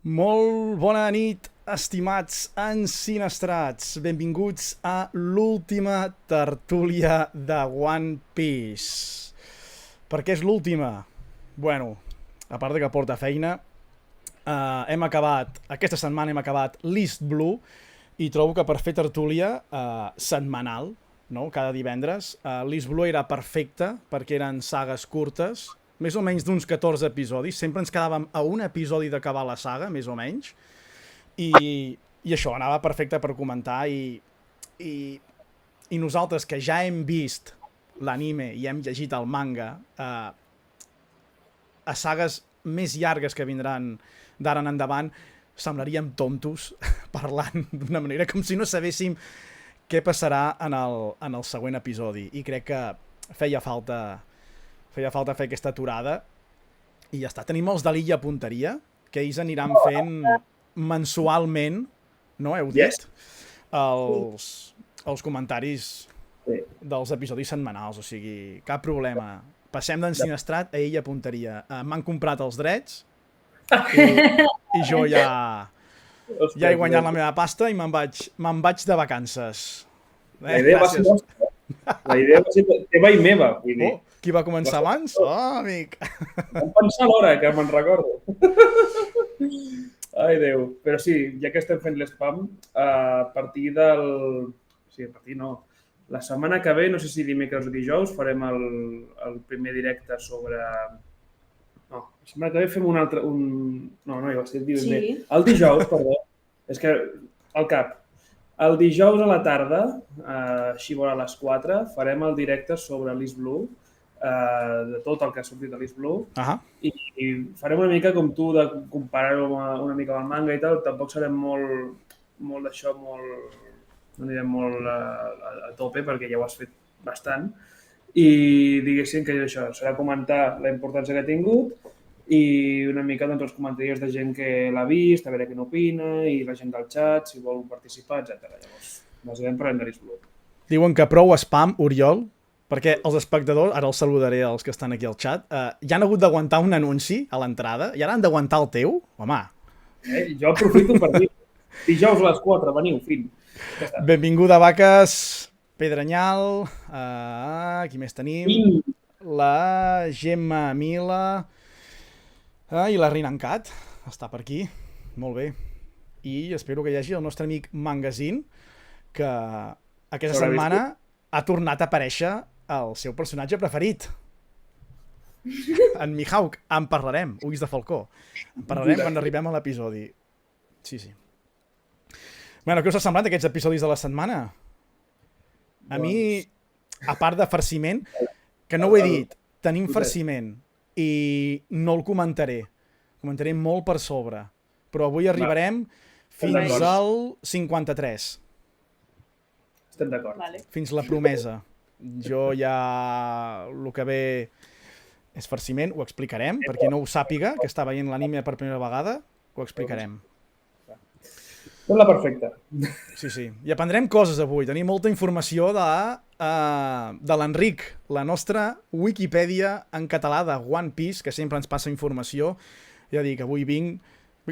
Molt bona nit, estimats ensinistrats. Benvinguts a l'última tertúlia de One Piece. Per què és l'última? Bueno, a part de que porta feina, aquesta setmana hem acabat List Blue i trobo que per fer tertúlia setmanal, no? Cada divendres, List Blue era perfecte perquè eren sagues curtes, més o menys d'uns 14 episodis. Sempre ens quedàvem a un episodi d'acabar la saga, més o menys. I això, anava perfecte per comentar i nosaltres que ja hem vist l'anime i hem llegit el manga, a sagues més llargues que vindran d'ara en endavant, semblaríem tontos parlant d'una manera com si no sabéssim què passarà en el següent episodi. I crec que feia falta fer aquesta aturada i ja està. Tenim els de l'Illa Punteria, que ells aniran fent mensualment, no? Heu dit? Els comentaris dels episodis setmanals, o sigui, cap problema. Passem d'ensinistrat a Illa Punteria. M'han comprat els drets i jo ja he guanyat la meva pasta i me'n vaig de vacances. La idea va ser nostra. La idea va ser teva i meva. Vull dir. Qui va començar abans? amic. Vam pensar l'hora, que me'n recordo. Ai, Déu. Però sí, ja que estem fent l'espam, a partir del... Sí, a partir no. La setmana que ve, no sé si dimecres o dijous, farem el primer directe sobre... No, la setmana que ve fem un altre... No, ja ho estic dient bé. El dijous, perdó. És que al cap. El dijous a la tarda, així vora a les 4, farem el directe sobre List Blue, de tot el que ha sortit de List Blue, i farem una mica com tu, de comparar-ho una mica amb el manga i tal. Tampoc serem molt d'això, no anirem molt a tope, perquè ja ho has fet bastant. I diguéssim que això serà comentar la importància que ha tingut i una mica doncs, els comentaris de gent que l'ha vist, a veure què n'opina, i la gent del xat, si vol participar, etc. Llavors, bàsicament parlem de List Blue. Diuen que prou spam, Oriol, perquè els espectadors, ara els saludaré als que estan aquí al xat, ja han hagut d'aguantar un anunci a l'entrada, i ara han d'aguantar el teu? Home! Jo aprofito per dir, dijous a les 4, veniu, fin. Ja benvinguda, vaques, Pedranyal, qui més tenim? La Gemma Mila i la Rinancat, està per aquí, molt bé. I espero que hi hagi el nostre amic Mangazine, que aquesta setmana ha tornat a aparèixer el seu personatge preferit. En Mihawk, en parlarem, Ulls de Falcó. En parlarem quan arribem a l'episodi. Sí. Bueno, què us ha semblat aquests episodis de la setmana? A mi, a part de farciment, que no ho he dit, tenim farciment i no el comentaré. Comentaré molt per sobre. Però avui arribarem fins al 53. Estem d'acord. Fins la promesa. Jo ja... El que ve és farciment, ho explicarem. Per qui no ho sàpiga, que està veient l'anime per primera vegada, ho explicarem. Tot la perfecta. Sí. I aprendrem coses avui. Tenim molta informació de l'Enric, la nostra Wikipedia en català de One Piece, que sempre ens passa informació. Ja dic, avui vinc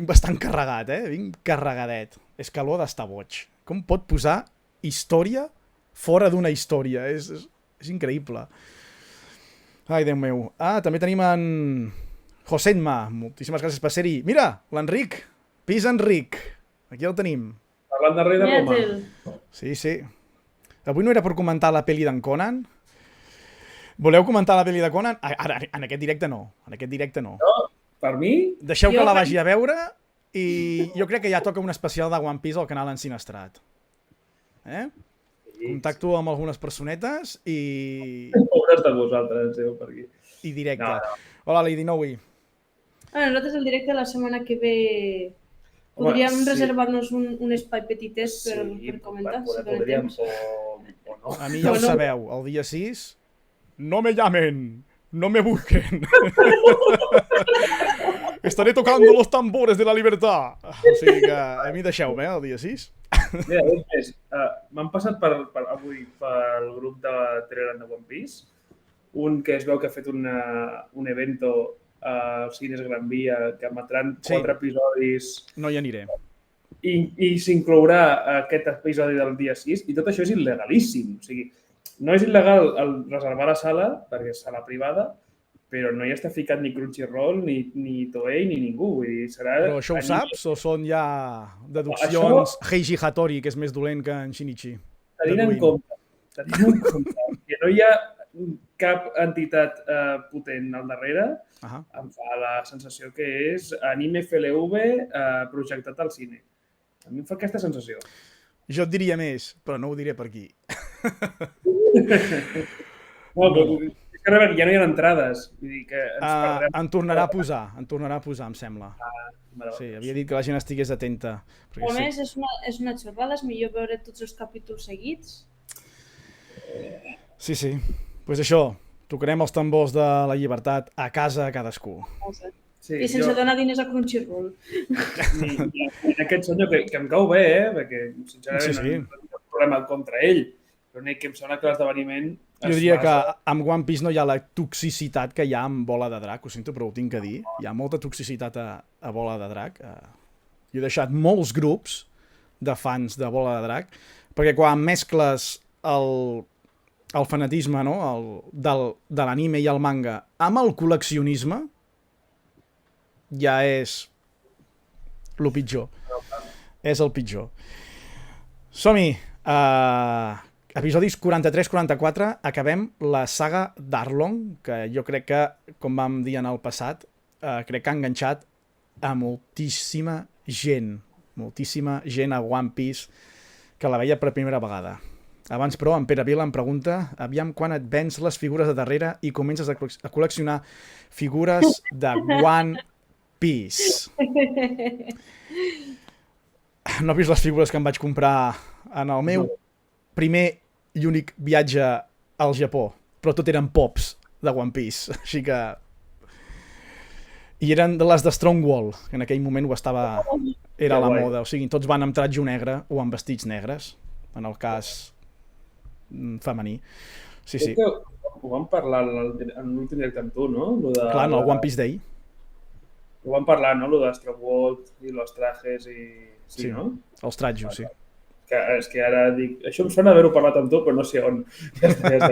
bastant carregat, Vinc carregadet. És calor d'estar boig. Com pot posar història fora d'una història? És increïble. Ai, Déu meu. També tenim en Josenma. Moltíssimes gràcies per ser-hi. Mira, l'Enric. Pis Enric. Aquí el tenim. Parlant de Rei de Roma. Sí. Avui no era per comentar la pel·li d'en Conan? Voleu comentar la pel·li de Conan? Ara, en aquest directe no. No, per mi... Deixeu que la vagi a veure i jo crec que ja toca un especial de One Piece al canal Ensinistrat. Contacto amb algunes personetes i... Pobres de vosaltres, per aquí. I directe. Hola, Lady Nowi. Nosaltres el directe la setmana que ve... Podríem reservar-nos un espai petitet per comentar, si donem temps. O no. A mi ja ho sabeu, el dia 6, no me llamen, no me busquen. Estaré tocando los tambores de la libertad. O sigui que a mi deixeu-me, el dia 6. Mira, m'han passat avui pel grup de Telegram de One Piece, un que es veu que ha fet un evento als cines Gran Via, que emetran 4 episodis. No hi aniré. I s'inclourà aquest episodi del dia 6, i tot això és il·legalíssim. O sigui, no és il·legal reservar la sala, perquè és sala privada, però no hi està ficat ni Crunchyroll, ni Toei, ni ningú. Vull dir, serà... Però això ho saps o són ja deduccions Heiji Hattori, que és més dolent que en Shinichi? Tenint en compte que no hi ha cap entitat potent al darrere, em fa la sensació que és anime FLV projectat al cine. A mi em fa aquesta sensació. Jo et diria més, però no ho diré per aquí. Ja no hi ha entrades. Vull dir que ens perdrem. En tornarà a posar, em sembla. Sí, havia dit que la gent estigués atenta. A més, és una xorrada, és millor veure tots els capítols seguits. Sí. Pues això, tocarem els tambors de la llibertat a casa a cadascú. Sí, i sense donar diners a Crunchyroll. I aquest senyor que em cau bé, perquè sincerament no tinc problema contra ell, però l'únic que em sembla que l'esdeveniment... Jo diria que amb One Piece no hi ha la toxicitat que hi ha amb Bola de Drac, ho sento, però ho tinc que dir. Hi ha molta toxicitat a Bola de Drac. Jo he deixat molts grups de fans de Bola de Drac, perquè quan mescles el fanatisme, no? De l'anime i el manga amb el col·leccionisme, ja és el pitjor. És el pitjor. Som-hi! Episodis 43-44, acabem la saga d'Arlong, que jo crec que, com vam dir en el passat, crec que ha enganxat a moltíssima gent a One Piece que la veia per primera vegada. Abans, però, en Pere Vila em pregunta aviam quan et vens les figures de darrere i comences a col·leccionar figures de One Piece. No he vist les figures que em vaig comprar en el meu primer i únic viatge al Japó, però tot eren pops de One Piece, així que... I eren de les de Strong Wall, que en aquell moment era la moda, o sigui, tots van amb tratge negre o amb vestits negres, en el cas femení. Sí. Ho vam parlar en l'últim directe amb tu, no? Clar, en el One Piece Day. Ho vam parlar, no? Lo de Strong Wall i los trajes i... Sí, no? Els tratjos, sí. És que ara dic... Això em sona haver-ho parlat amb tu, però no sé on. Ja està.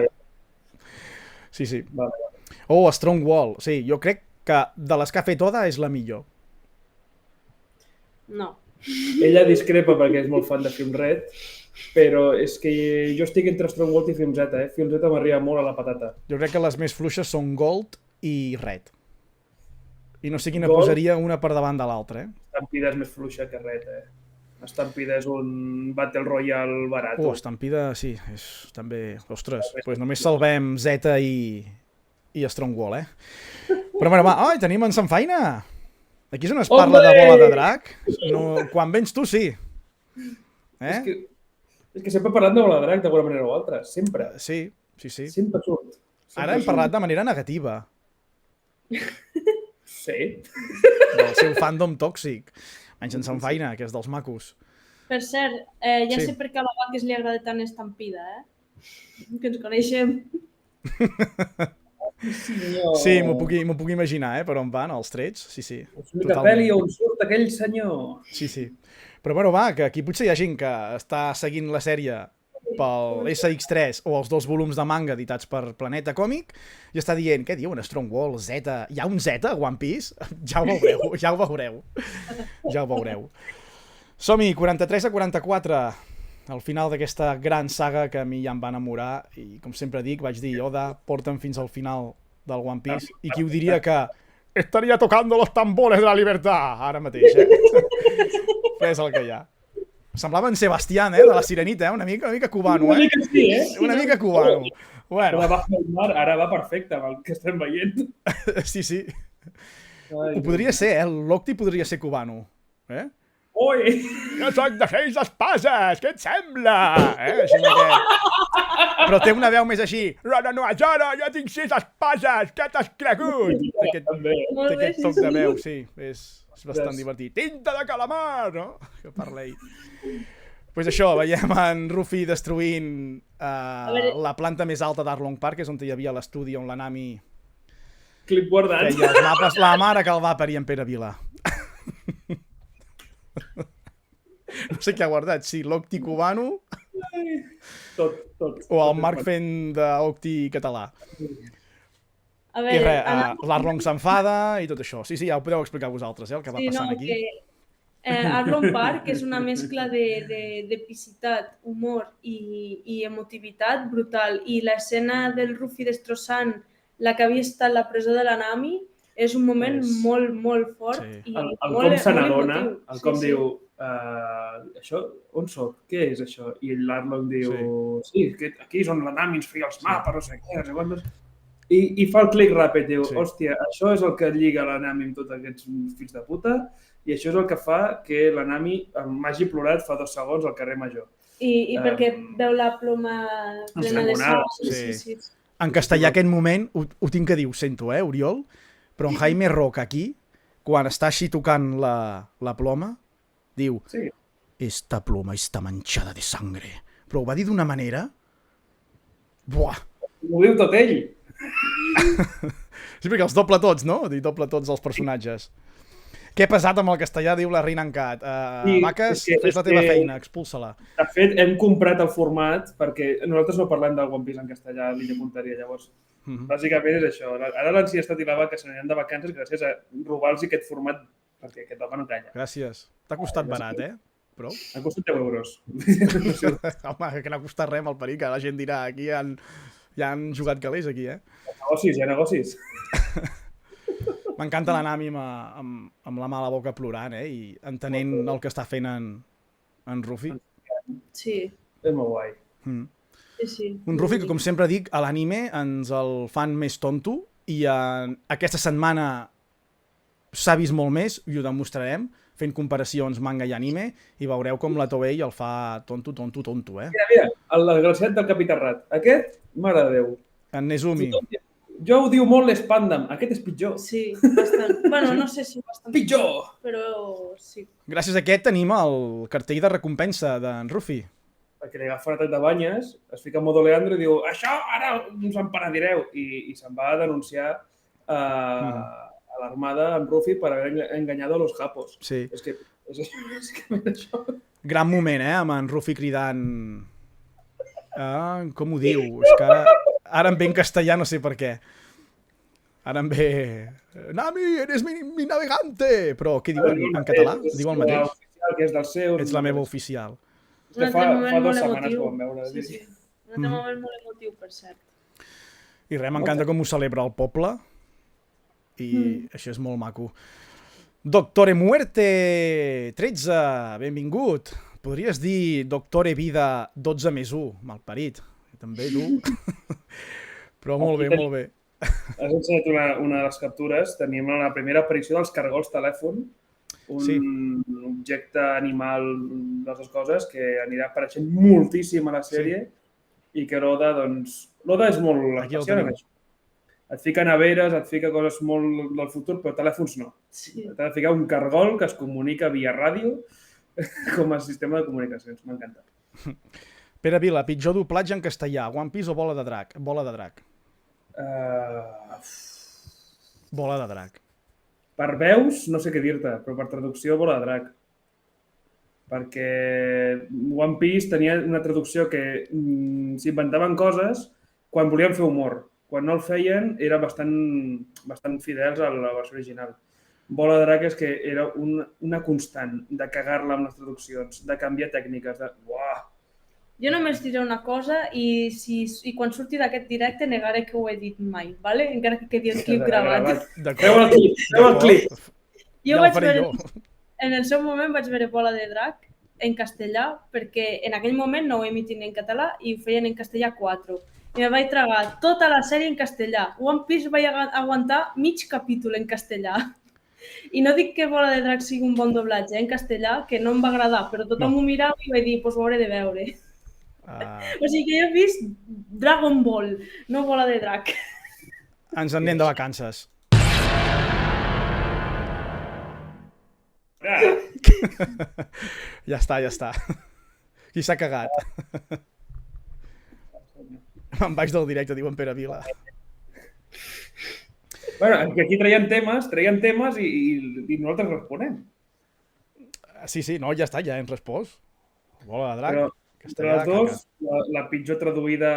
Sí. Vale. Oh, Strong Wall. Sí, jo crec que de les que ha fet Oda és la millor. No. Ella discrepa perquè és molt fan de Film Red, però és que jo estic entre Strong Wall i Film Z, Film Z m'arriba molt a la patata. Jo crec que les més fluixes són Gold i Red. I no sé quina posaria una per davant de l'altra, Stampida és més fluixa que Red, Stampida és un Battle Royale barat. Stampida, sí, és també... Ostres, doncs només salvem Z i Strong Wall, Però bueno, va, tenim en Sanfaina! Aquí és on es parla de Bola de Drac. No, quan vens tu, sí. És que sempre parlant de Bola de Drac d'alguna manera o altra, sempre. Sí. Sempre surt. Ara hem parlat de manera negativa. Sí. Del seu fandom tòxic. Menys en Sanfaina, que és dels macos. Per cert, ja sé per què a la Vaques li agrada tant Estampida, que ens coneixem. Sí, m'ho puc imaginar, per on van els trets. Sí. És l'única pel·li on surt aquell senyor. Sí. Però bueno, va, que aquí potser hi ha gent que està seguint la sèrie pel SX3 o els 2 volums de manga editats per Planeta Còmic i està dient, què diuen, Strong Wall, Z... Hi ha un Z a One Piece? Ja ho veureu. Som-hi, 43-44, al final d'aquesta gran saga que a mi ja em va enamorar i, com sempre dic, vaig dir, Oda, porta'm fins al final del One Piece i qui ho diria que estaria tocando los tambores de la libertad ara mateix, és el que hi ha. Semblava en Sebastián, de la Sirenita, una mica cubano, Una mica sí, Una mica cubano. Bueno. Ara va perfecte amb el que estem veient. Sí. Ho podria ser, l'Octi podria ser cubano. Oi! Jo soc de 6 espases, què et sembla? Així però té una veu més així. No, jo tinc 6 espases, què t'has cregut? Té aquest toc de veu, sí, és bastant divertit. Tinta de calamar, no? Que parla ell. Pues això, veiem en Ruffy destruint la planta més alta d'Arlong Park, que és on hi havia l'estudi on la Nami Clip guardat. Feia els mapes, la mare que el va parir en Pere Vilà. No sé què ha guardat, si l'Octi cubano Tot. o el Marc fent d'Octi català. A I veure, res, l'Arlong s'enfada i tot això. Sí, ja ho podeu explicar vosaltres, el que va passant aquí. Arlong Park és una mescla d'epicitat, humor i emotivitat brutal. I l'escena del Ruffy destrossant la que havia estat la presó de la Nami és un moment molt, molt fort. Sí. I el molt, com se molt n'adona, emotiu. el com diu, això, on soc? Què és això? I l'Arlong diu, sí, aquí és on la Nami ens feia els mapes, no sé què, no sé quantos. I fa el clic ràpid, diu, hòstia, això és el que lliga la Nami amb tots aquests fills de puta i això és el que fa que la Nami m'hagi plorat fa 2 segons al carrer Major. I perquè veu la ploma plena de sang. Sí. En castellà aquest moment, ho tinc que dir, ho sento, Oriol, però en Jaime Roca aquí, quan està així tocant la ploma, diu, esta ploma està manchada de sangre. Però ho va dir d'una manera... Buah! Ho diu tot ell. Sí, perquè els doble tots, no? Dir doble tots els personatges. Què ha passat amb el castellà, diu la Reina Encat. Vaques, fes la teva feina, expulsa-la. De fet, hem comprat el format perquè nosaltres no parlem del One Piece en castellà a l'Illa Punteria, llavors bàsicament és això. Ara l'Enciestat i la Vaca se n'aniran de vacances gràcies a robar-los aquest format perquè aquest home no calla. Gràcies. T'ha costat barat, Però... Ha costat 10 euros. Home, que no ha costat res amb el perill, que la gent dirà aquí ja han jugat calés aquí, Negocis, hi ha negocis. M'encanta la Nami amb la mala boca plorant, i entenent el que està fent en Ruffy. Sí. És molt guai. Sí. Un Ruffy que, com sempre dic, a l'anime ens el fan més tonto i aquesta setmana s'ha vist molt més, i ho demostrarem, fent comparacions manga i anime, i veureu com la Toei el fa tonto. Mira, el desgraciat del Capità Rat. Aquest, mare de Déu. En Nezumi. Jo ho diu molt l'Spandam. Aquest és pitjor. Sí, bastant. Bueno, no sé si bastant. Pitjor! Però sí. Gràcies a aquest tenim el cartell de recompensa d'en Ruffy. Perquè li agafa una tat de banyes, es fica en modo Leandro i diu això ara us en penedireu. I se'n va a denunciar a l'armada en Ruffy per haver enganyat a los japos. Sí. És que és això. Gran moment, amb en Ruffy cridant... com ho diu? És que ara em ve en castellà, no sé per què. Ara em ve... Nami, eres mi navegante! Però què diu en català? Diu el mateix? Que és del seu. Ets la meva oficial. Que fa 2 setmanes que ho vam veure. Sí. Un altre moment molt emotiu, per cert. I res, m'encanta com ho celebra el poble. I això és molt maco. Doctore Muerte 13, benvingut. Podries dir Doctore Vida 12 més 1, malparit. També tu. Però molt bé, molt bé. Has ensenyat una de les captures. Tenim la primera aparició dels cargols telèfon. Un objecte animal d'aquestes coses que anirà apareixent moltíssim a la sèrie i que l'Oda, doncs... L'Oda és molt especial en això. Et fica neveres, et fica coses molt del futur, però telèfons no. T'ha de ficar un cargol que es comunica via ràdio com a sistema de comunicacions. M'encanta. Pere Vila, pitjor doblatge en castellà, One Piece o Bola de Drac? Bola de Drac. Bola de Drac. Per veus, no sé què dir-te, però per traducció, Bola de Drac. Perquè One Piece tenia una traducció que s'inventaven coses quan volien fer humor. Quan no el feien, eren bastant fidels a la versió original. Bola de Drac és que era una constant de cagar-la amb les traduccions, de canviar tècniques, de... Uah! Jo només diré una cosa i quan surti d'aquest directe negaré que ho he dit mai, ¿vale? Encara que quedi el clip gravat. Feu el clip. Jo vaig veure, en el seu moment vaig veure Bola de Drac en castellà perquè en aquell moment no ho emitien en català i ho feien en castellà 4. I me vaig tragar tota la sèrie en castellà. One Piece vaig aguantar mig capítol en castellà. I no dic que Bola de Drac sigui un bon doblatge en castellà, que no em va agradar, però tothom ho mirava i vaig dir, doncs ho hauré de veure. O sigui que jo he vist Dragon Ball, no Bola de Drac. Ens en anem de vacances. Ja està. Qui s'ha cagat? Me'n vaig del directe, diuen Pere Vila. Bueno, que aquí traien temes i nosaltres responem. Sí, no, ja està, ja hem respost. Bola de drac, Però entre castellà, les caca. dues, la pitjor traduïda...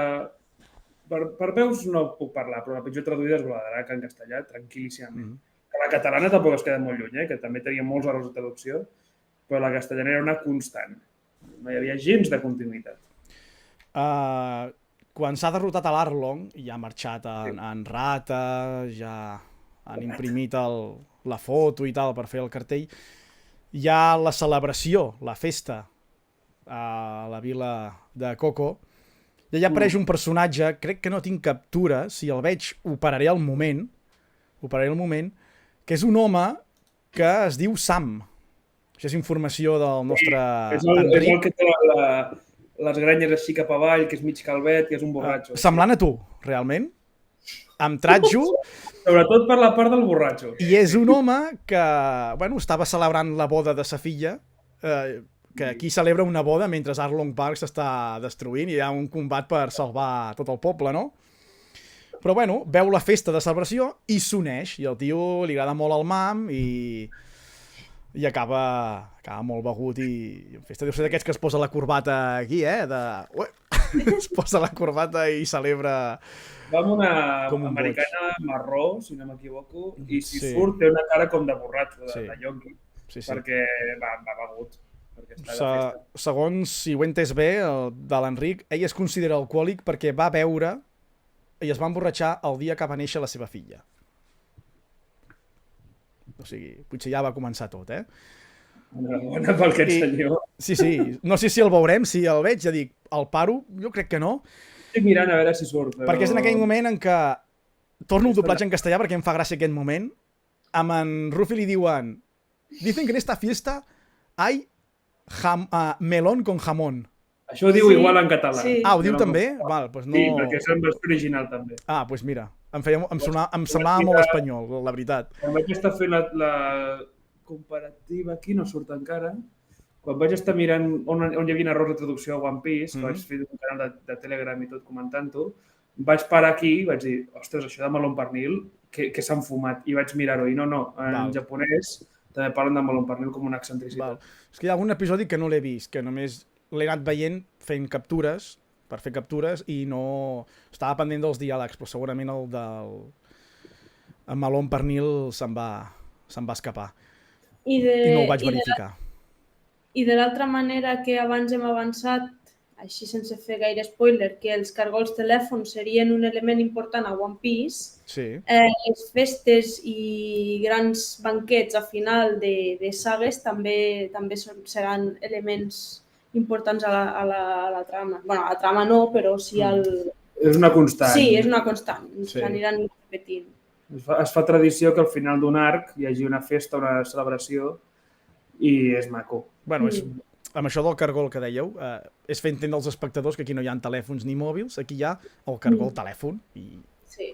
Per veus no puc parlar, però la pitjor traduïda és Bola de drac en castellà, tranquil·líssimament. Que la catalana tampoc es queda molt lluny, que també tenia molts errors de traducció, però la castellana era una constant. No hi havia gens de continuïtat. Quan s'ha derrotat a l'Arlong, ja ha marxat en Rata, ja han imprimit la foto i tal per fer el cartell, hi ha la celebració, la festa a la vila de Coco, i allà apareix un personatge, crec que no tinc captura, si el veig ho pararé al moment, que és un home que es diu Sam. Això és informació del nostre És el Enric. que té les grenyes així cap avall, que és mig calvet, que és un borratxo. Semblant a tu, realment. Amb tratjo. Sobretot per la part del borratxo. I és un home que, bueno, estava celebrant la boda de sa filla, que aquí celebra una boda mentre Arlong Park s'està destruint i hi ha un combat per salvar tot el poble, no? Però, bueno, veu la festa de celebració i s'uneix, i el tio li agrada molt el mam i acaba molt begut i en festa. Deu ser d'aquests que es posa la corbata aquí, es posa la corbata i celebra... Va amb una americana marró, si no m'equivoco, i si Sí. surt té una cara com de borratxo, Sí. de yonqui, Sí. perquè va begut. Perquè està de festa. Segons, si ho he entès bé, de l'Enric, ell es considera alcohòlic perquè va beure i es va emborratxar el dia que va néixer la seva filla. O sigui, potser ja va començar tot, Enhorabona pel aquest senyor. Sí. No sé si el veurem, si el veig, ja dic, el paro, jo crec que no, Estic mirant a veure si surt. Però... perquè és en aquell moment en què torno el doblatge en castellà perquè em fa gràcia aquest moment, amb en Rufi li diuen dicen que en esta fiesta hay melón con jamón. Això ho diu igual en català. Sí. Ho diu també? Val, doncs no... Sí, perquè és en versió original també. Doncs mira, em semblava molt espanyol, la veritat. Quan vaig estar fent la comparativa aquí, no surt encara, quan vaig estar mirant on hi havia errors de traducció a One Piece, que vaig fer un canal de Telegram i tot comentant-ho, vaig parar aquí i vaig dir, ostres, això de melon pernil, que s'han fumat, i vaig mirar-ho, i no, en japonès també parlen de melon pernil com una excentricitat. És que hi ha algun episodi que no l'he vist, que només l'he anat veient fent captures, per fer captures, i no... Estava pendent dels diàlegs, però segurament el del melon pernil se'n va escapar. I no ho vaig verificar. I de l'altra manera que abans hem avançat, així sense fer gaire spoiler, que els cargols telèfons serien un element important a One Piece, les festes i grans banquets a final de sagues també seran elements importants a la trama. Bueno, a la trama no, però sí al... És una constant. Sí, és una constant. S'aniran repetint. Es fa tradició que al final d'un arc hi hagi una festa, una celebració, i és maco. Bueno, amb això del cargol que dèieu, és fer entendre als espectadors que aquí no hi ha telèfons ni mòbils, aquí hi ha el cargol telèfon. Sí.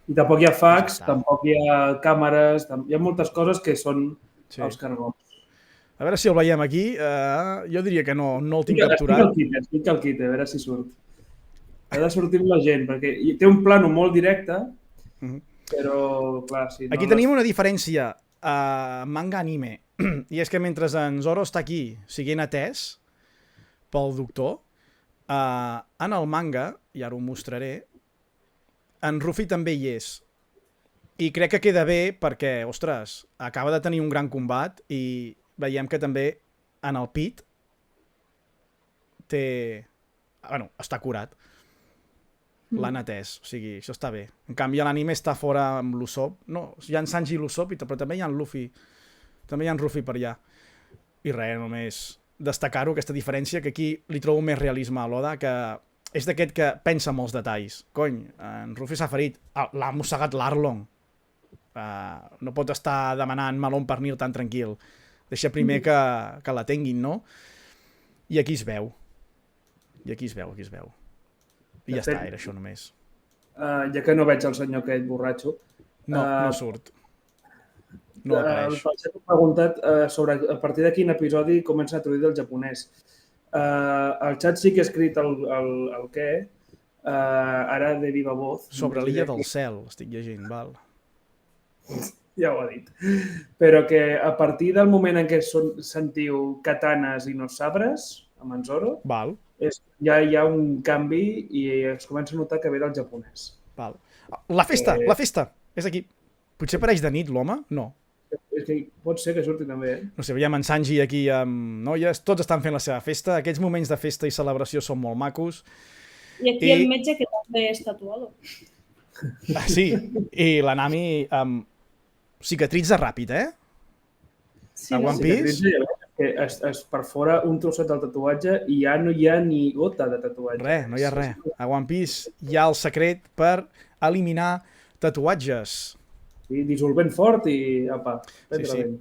I tampoc hi ha fax, tampoc hi ha càmeres, hi ha moltes coses que són els cargols. A veure si el veiem aquí, jo diria que no el tinc capturat. Estic al quite, a veure si surt. Ha de sortir amb la gent, perquè té un plano molt directe, però clar, sí. Aquí tenim una diferència manga-anime, i és que mentre en Zoro està aquí siguent atès pel doctor, en el manga, i ara ho mostraré, en Ruffy també hi és. I crec que queda bé perquè, ostres, acaba de tenir un gran combat i veiem que també en el pit està curat. L'han atès, o sigui, això està bé. En canvi, l'anime està fora amb l'Usopp. No, hi ha en Sanji i l'Usopp, però també hi ha en Luffy. També hi ha en Ruffy per allà. I res, només destacar-ho, aquesta diferència, que aquí li trobo més realisme a l'Oda, que és d'aquest que pensa molts detalls. Cony, en Ruffy s'ha ferit, l'ha mossegat l'Arlong. No pot estar demanant melon pernil tan tranquil. Deixa primer que l'atenguin, no? I aquí es veu. I ja està, era això només. Ja que no veig el senyor aquest borratxo... No surt. No apareix. El xat m'ha preguntat sobre a partir de quin episodi comença a traduir del japonès. El xat sí que ha escrit el què, ara de viva voz. Sobre l'illa del cel, estic llegint, val. Ja ho ha dit. Però que a partir del moment en què sentiu katanes i no sabres, amb en Zoro, Val, ja hi ha un canvi i es comença a notar que ve del japonès. val. La festa! És aquí. Potser apareix de nit l'home? No. És que pot ser que surti també, No sé, veiem en Sanji aquí amb noies, tots estan fent la seva festa, aquests moments de festa i celebració són molt macos. I aquí el metge que també és tatuado. Sí, i la Nami cicatritza ràpid, Sí, A no? One Piece? Que es perfora un trosset del tatuatge i ja no hi ha ni gota de tatuatge. Res, no hi ha res. A One Piece hi ha el secret per eliminar tatuatges. Sí, dissolvent fort i apa, prendre Sí. vent.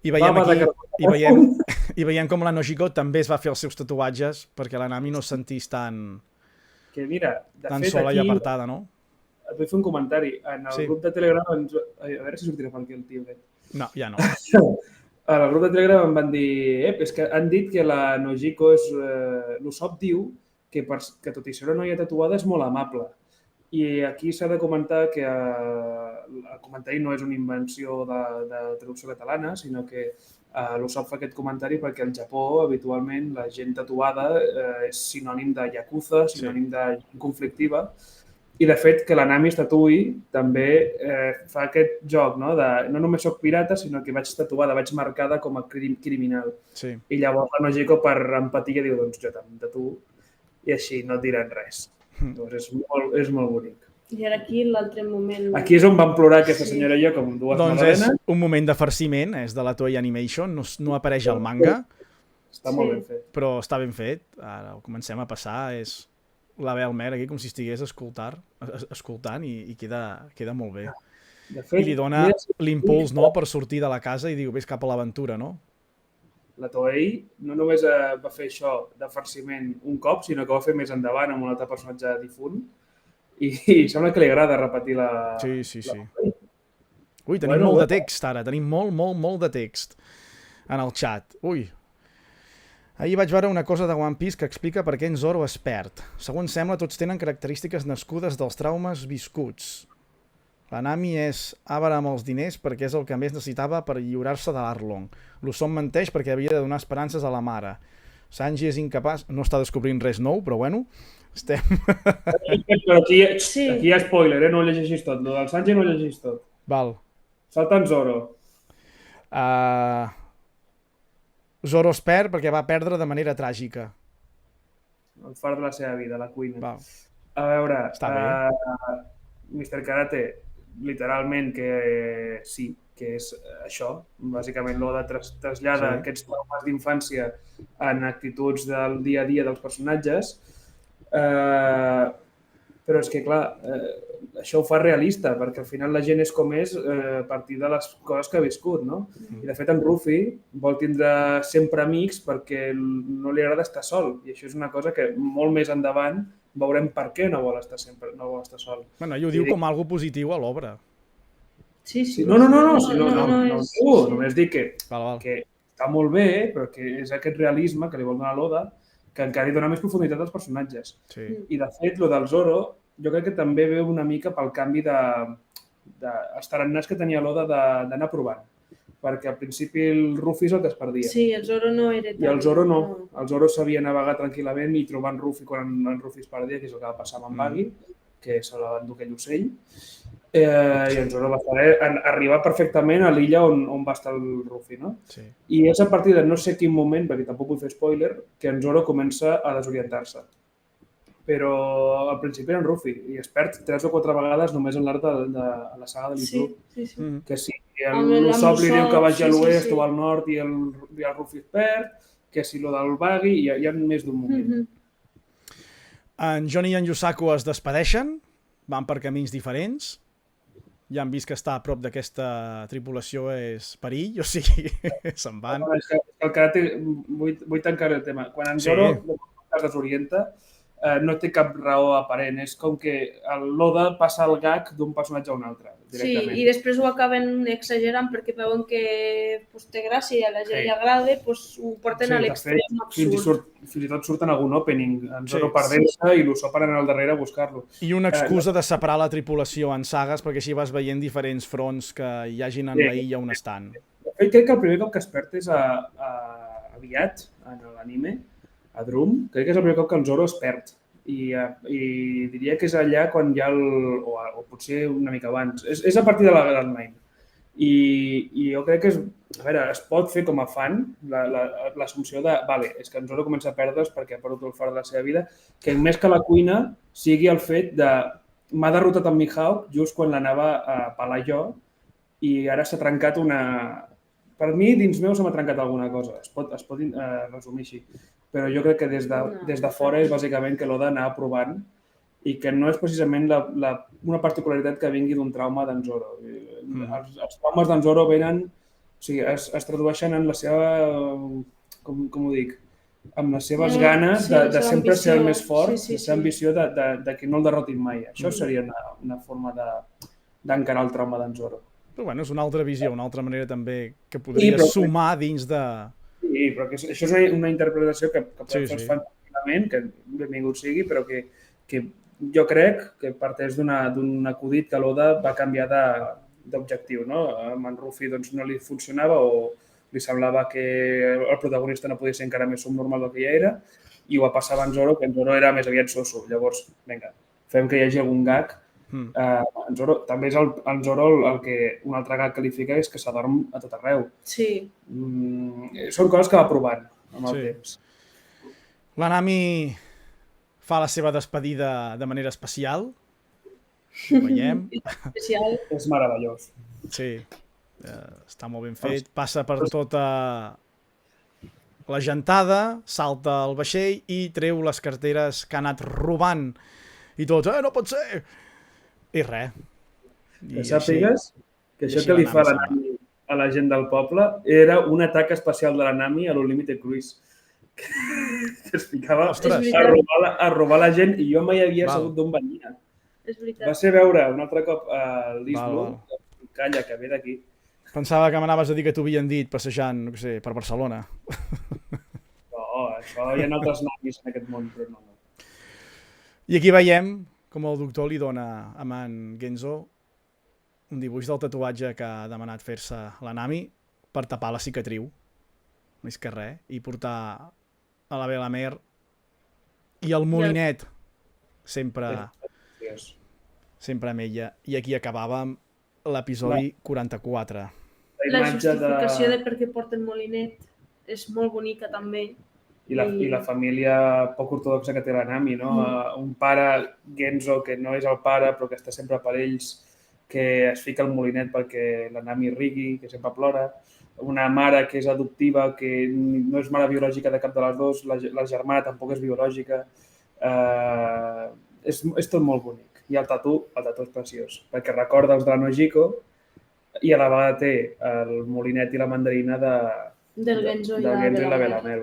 I veiem Baba de aquí, carbó. i veiem com la Nojiko també es va fer els seus tatuatges perquè la Nami no es sentís tan Que mira, de fet sola aquí i apartada, no? et vull fer un comentari. En el Sí. grup de Telegram, a veure si sortirà per aquí el tio aquest. No, ja no. En el grup de Telegram em van dir és que han dit que la Nojiko és... L'Usopp diu que tot i ser una noia tatuada és molt amable. I aquí s'ha de comentar que el comentari no és una invenció de traducció catalana, sinó que l'Usopp fa aquest comentari perquè al Japó habitualment la gent tatuada és sinònim de yakuza, sinònim de gent conflictiva. I, de fet, que la Nami es tatuï també fa aquest joc, no? De no només soc pirata, sinó que vaig tatuada, vaig marcada com a criminal. Sí. I llavors la Nojiko, per empatia, diu, doncs jo també tatuo, i així no et diran res. Llavors és molt bonic. I ara aquí l'altre moment... Aquí és on van plorar aquesta senyora i jo, com dues Doncs és magdalenes. un moment de farciment, és de la Toei Animation, no apareix al manga, Està molt ben fet. però està ben fet. Ara ho comencem a passar, és la ve al mer aquí com si estigués escoltant i queda molt bé. De fet, I li dona l'impuls, no?, per sortir de la casa i diu, vés cap a l'aventura, no? La Toei no només va fer això de farciment un cop, sinó que ho va fer més endavant amb un altre personatge difunt i sembla que li agrada repetir la... Sí. Ui, tenim molt de text ara, tenim molt de text en el chat. Ui. Ahir vaig veure una cosa de One Piece que explica per què en Zoro es perd. Segons sembla, tots tenen característiques nascudes dels traumes viscuts. La Nami és àvara amb els diners perquè és el que més necessitava per lliurar-se de l'Arlong. L'Usopp menteix perquè havia de donar esperances a la mare. Sanji és incapaç... No està descobrint res nou, però bueno, estem... Però aquí hi ha spoiler, no ho llegeixis tot. El del Sanji no ho llegeixis tot. Val. Salta en Zoro. Zoro es perd perquè va perdre de manera tràgica. El far de la seva vida, la cuina. Val. A veure, Està bé. Mr. Karate, literalment que sí, que és això. Bàsicament, l'Oda trasllada aquests traumes d'infància en actituds del dia a dia dels personatges. Però és que, clar, això ho fa realista, perquè al final la gent és com és a partir de les coses que ha viscut, no? I, de fet, en Ruffy vol tindre sempre amics perquè no li agrada estar sol. I això és una cosa que molt més endavant veurem per què no vol estar sol. Bueno, i ho diu com algo positiu a l'obra. Sí. No, només dic que està molt bé, però que és aquest realisme que li vol donar l'Oda, que encara hi dona més profunditat als personatges. Sí. I, de fet, el del Zoro, jo crec que també veu una mica pel canvi dels tarannàs que tenia l'Oda d'anar provant. Perquè al principi el Ruffy és el que es perdia. Sí, el Zoro no era tant. I el Zoro no. El Zoro sabia navegar tranquil·lament i trobar en Ruffy quan en Ruffy es perdia, que és el que va passar amb en Baggy, que se la va endur aquell ocell. I en Zoro va saber arribar perfectament a l'illa on va estar el Ruffy, no? Sí. I és a partir de no sé quin moment, perquè tampoc vull fer spoiler, que en Zoro comença a desorientar-se. Però al principi era en Ruffy i es perd 3 o 4 vegades només en l'art de la saga de l'Islú. Sí. Que si l'Usopp li diu que vagi a l'oest o al nord i el Ruffy es perd, que si lo del Baggy, hi ha més d'un moment. En Johnny i en Yusaku es despedeixen, van per camins diferents, ja han vist que estar a prop d'aquesta tripulació és perill, o sigui, se'n van. El karate, vull tancar el tema. Quan en Zoro es desorienta, no té cap raó aparent. És com que l'Oda passa el gag d'un personatge a un altre. Sí, directament. i després ho acaben exagerant perquè veuen que pues, té gràcia i a la gent li agrada, pues, ho porten a l'extrem absurd. Fins i tot surten algun opening, en Zoro Sí. perdent-se i l'Usopp anant al darrere a buscar-lo. I una excusa de separar la tripulació en sagues perquè així vas veient diferents fronts que hi hagin en la illa on estan. De fet, crec que el primer cop que es perd és aviat, en l'anime, a Drum. Crec que és el primer cop que el Zoro es perd. I diria que és allà quan hi ha o potser una mica abans. És a partir de la Grand Line. I jo crec que es pot fer com a fan l'assumpció de, vale, és que en Zoro comença a perdre's perquè ha perdut el far de la seva vida, que més que la cuina sigui el fet de m'ha derrotat en Mihawk just quan l'anava a pelar jo i ara s'ha trencat una... Per mi, dins meu, se m'ha trencat alguna cosa. Es pot resumir així. Però jo crec que des de fora és bàsicament que l'Oda anava provant i que no és precisament una particularitat que vingui d'un trauma d'en Zoro. Els traumes d'en Zoro venen... O sigui, es tradueixen en la seva... Com ho dic? Amb les seves ganes de sempre ser el més fort, la seva ambició de que no el derrotin mai. Això seria una forma d'encarar el trauma d'en Zoro. Però bueno, és una altra visió, una altra manera també que podria sumar dins de... Sí, però que això és una interpretació que podem fer els fans tranquil·lament, que benvingut sigui, però que jo crec que parteix d'un acudit que l'Oda va canviar d'objectiu, no? Amb en Ruffy doncs, no li funcionava o li semblava que el protagonista no podia ser encara més subnormal del que ja era i ho va passar a en Zoro, que en Zoro era més aviat soso. Llavors, vinga, fem que hi hagi algun gag. En Zoro, també és en Zoro el que un altre gag que li fica és que s'adorm a tot arreu. Sí. Són coses que va provant amb el temps. La Nami fa la seva despedida de manera especial. Ho veiem. Especial. És meravellós. Sí, està molt ben fet. Passa per tota la gentada, salta al vaixell i treu les carteres que ha anat robant. I tots, no pot ser! I res. Que sàpigues que això que li fa la Nami a la gent del poble era un atac especial de la Nami a l'Unlimited Cruise. Que es ficava a robar la gent i jo mai havia sabut d'on venia. És veritat. Va ser veure un altre cop a l'Islu, calla, que ve d'aquí. Pensava que m'anaves a dir que t'ho havien dit passejant, no sé, per Barcelona. No, això hi ha altres Namis en aquest món, però no. I aquí veiem com el doctor li dona a en Genzo un dibuix del tatuatge que ha demanat fer-se la Nami per tapar la cicatriu, més que res, i portar a la Belamer i el molinet sempre amb ella. I aquí acabàvem l'episodi 44. La justificació de per què porten molinet és molt bonica també. I la família poc ortodoxa que té la Nami, no? Un pare, Genzo, que no és el pare, però que està sempre per ells, que es fica el molinet perquè la Nami rigui, que sempre plora. Una mare que és adoptiva, que no és mare biològica de cap de les dues, la germana tampoc és biològica. És tot molt bonic. I el tatu és preciós, perquè recorda els de la Nojiko i a la vegada té el molinet i la mandarina del Genzo i la Belamer.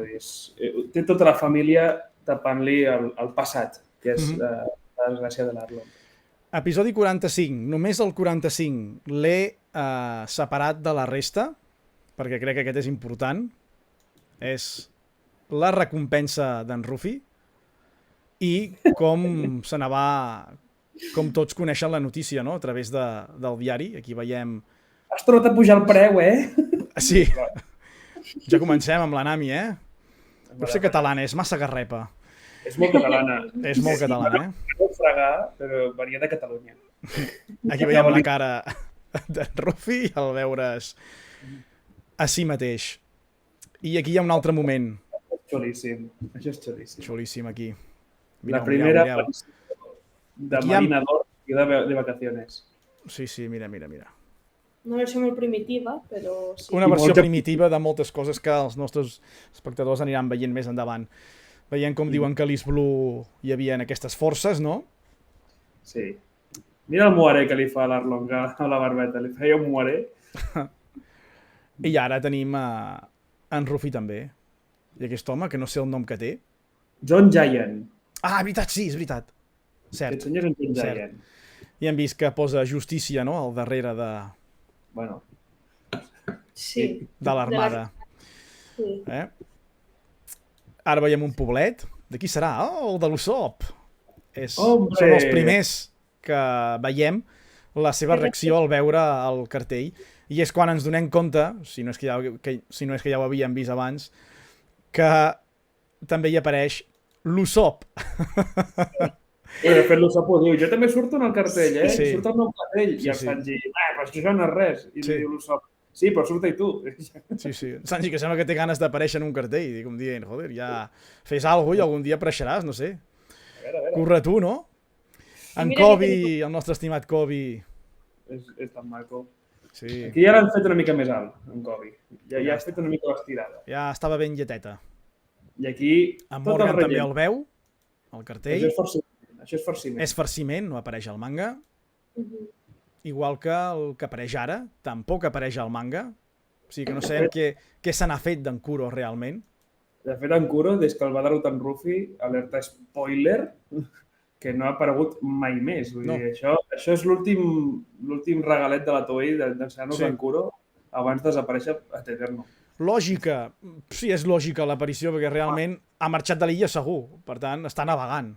Té tota la família tapant-li el passat, que és la desgràcia de l'Arlong. Episodi 45. Només el 45 l'he separat de la resta, perquè crec que aquest és important. És la recompensa d'en Ruffy i com se n'va... Com tots coneixen la notícia, no? A través del diari. Aquí veiem... Has tornat a pujar el preu, Sí. Ja comencem amb la Nami, No sé catalana, és massa garrepa. És molt catalana. És molt catalana, No fregar, però venia de Catalunya. Aquí veiem la cara d'en Ruffy al veure's a si mateix. I aquí hi ha un altre moment. Xulíssim. Això és xulíssim. Xulíssim, aquí. La primera de marinador i de vacaciones. Sí, mira. Una versió molt primitiva, però sí. Una versió primitiva de moltes coses que els nostres espectadors aniran veient més endavant. Veiem com diuen que a l'East Blue hi havia aquestes forces, no? Sí. Mira el moaré que li fa l'Arlong a la barbeta. Li feia un moaré. I ara tenim en Ruffy també. I aquest home, que no sé el nom que té. John Giant. Ah, veritat, sí, és veritat. Cert. Aquest senyor és en John Giant. I hem vist que posa justícia, no?, al darrere Bueno, Sí. de l'armada. Sí. Ara veiem un poblet. De qui serà? Oh, el de l'Usopp. Hombre! Són els primers que veiem la seva reacció al veure el cartell. I és quan ens donem compte, si no és que ja ho havíem vist abans, que també hi apareix l'Usopp. de fet l'Usopp ho diu, jo també surto en el cartell, Sí. Surto el meu cartell. I el Sí. Sanji, però això no és res. I Sí. diu l'Usopp, sí, però surta-hi tu. Sí. Sanji, que sembla que té ganes d'aparèixer en un cartell. I com dient, joder, ja fes alguna cosa i algun dia apareixeràs, no sé. A veure. Corre tu, no? En mira Kobe, el nostre estimat Kobe. És tan maco. Sí, Aquí ja l'han fet una mica més alt, en Kobe. Ja has fet una mica l'estirada. ja estava ben lleteta. I aquí, En tot el Morgan també relleu. el veu, el cartell. Això és farciment. És farciment, no apareix al manga. Mhm. Igual que el que apareix ara, tampoc apareix al manga. O sigui que no sabem què se n'ha fet d'en Kuro realment. De fet, en Kuro, des que el va derrotar en Ruffy, alerta spoiler, que no ha aparegut mai més. Vull dir, això és l'últim regalet de la Toei d'ensenyar-nos en Kuro abans de desaparèixer a Eterno. Lògica. Sí, és lògica l'aparició, perquè realment ha marxat de l'illa segur. Per tant, està navegant.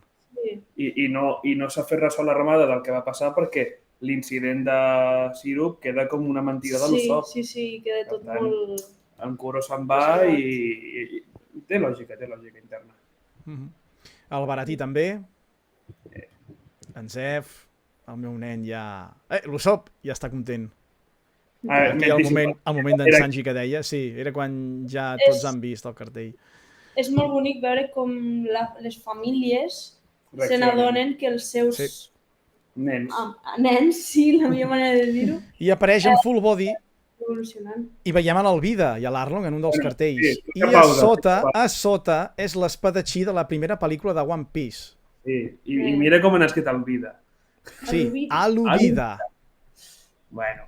I no s'ha fet ressò la ramada del que va passar perquè l'incident de Sirup queda com una mentida de l'Usopp. Sí, queda tot Per tant, molt... En Kuro se'n va i té lògica interna. El Baratí també. En Zef, el meu nen ja... l'Usopp ja està content. Aquí el moment d'en Sanji que deia, sí, era quan ja tots han vist el cartell. És molt bonic veure com les famílies se n'adonen que els seus nens, sí, la millor manera de dir-ho, I apareix en full body evolucionant. i veiem a l'Alvida i a l'Arlong en un dels cartells. sí, I a sota és l'espadatxí de la primera pel·lícula de One Piece. Sí, i mira com han escrit el Vida. Sí, Aluvida. Bueno,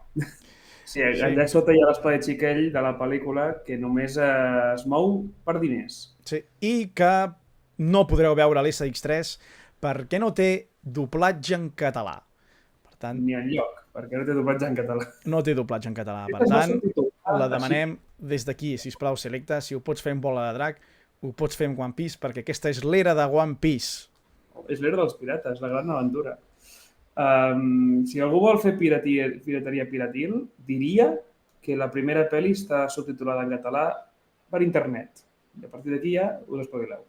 sí, allà sota hi ha l'espadatxí aquell de la pel·lícula que només es mou per diners. Sí, i que no podreu veure a l'SX3 perquè no té doblatge en català. Per tant, Ni enlloc, perquè no té doblatge en català. no té doblatge en català. Per tant, la demanem des d'aquí, sisplau, Selecta, si ho pots fer en Bola de Drac, ho pots fer en One Piece, perquè aquesta és l'era de One Piece. És l'era dels pirates, la gran aventura. Si algú vol fer pirateria piratil, diria que la primera pel·li està subtitulada en català per internet. I a partir d'aquí ja us espavileu.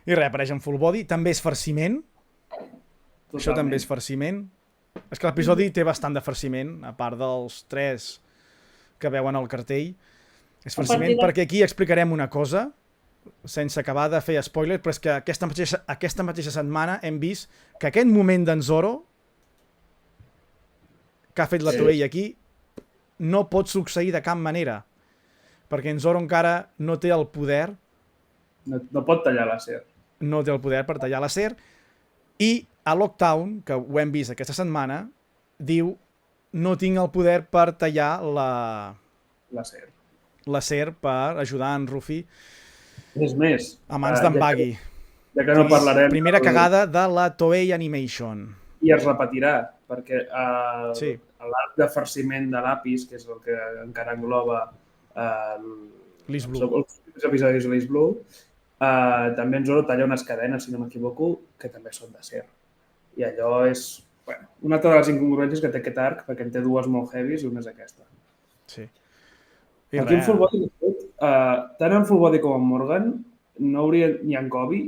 I res, apareix en full body. També és farciment. Això també és farciment. És que l'episodi té bastant de farciment, a part dels 3 que veuen el cartell. És farciment perquè aquí explicarem una cosa, sense acabar de fer spoiler, però és que aquesta mateixa setmana hem vist que aquest moment d'en Zoro, que ha fet la Toei aquí, no pot succeir de cap manera. Perquè en Zoro encara no té el poder. No pot tallar l'acer. No té el poder per tallar l'acer. I a Lockdown, que ho hem vist aquesta setmana, diu no tinc el poder per tallar l'acer per ajudar en Ruffy És més, a mans d'en Buggy. Ja que no parlarem... Primera cagada de la Toei Animation. I es repetirà, perquè Sí. l'arc de farciment de l'Apis, que és el que encara engloba l'East Blue. els episodis de l'East Blue, també en Zoro talla unes cadenes, si no m'equivoco, que també són d'acer. I allò és una altra de les incongruències que té aquest arc, perquè en té dues molt heavies i una és aquesta. Sí. Aquí en Full Body, tant en Full Body com en Morgan, no hauria, ni en Kobe,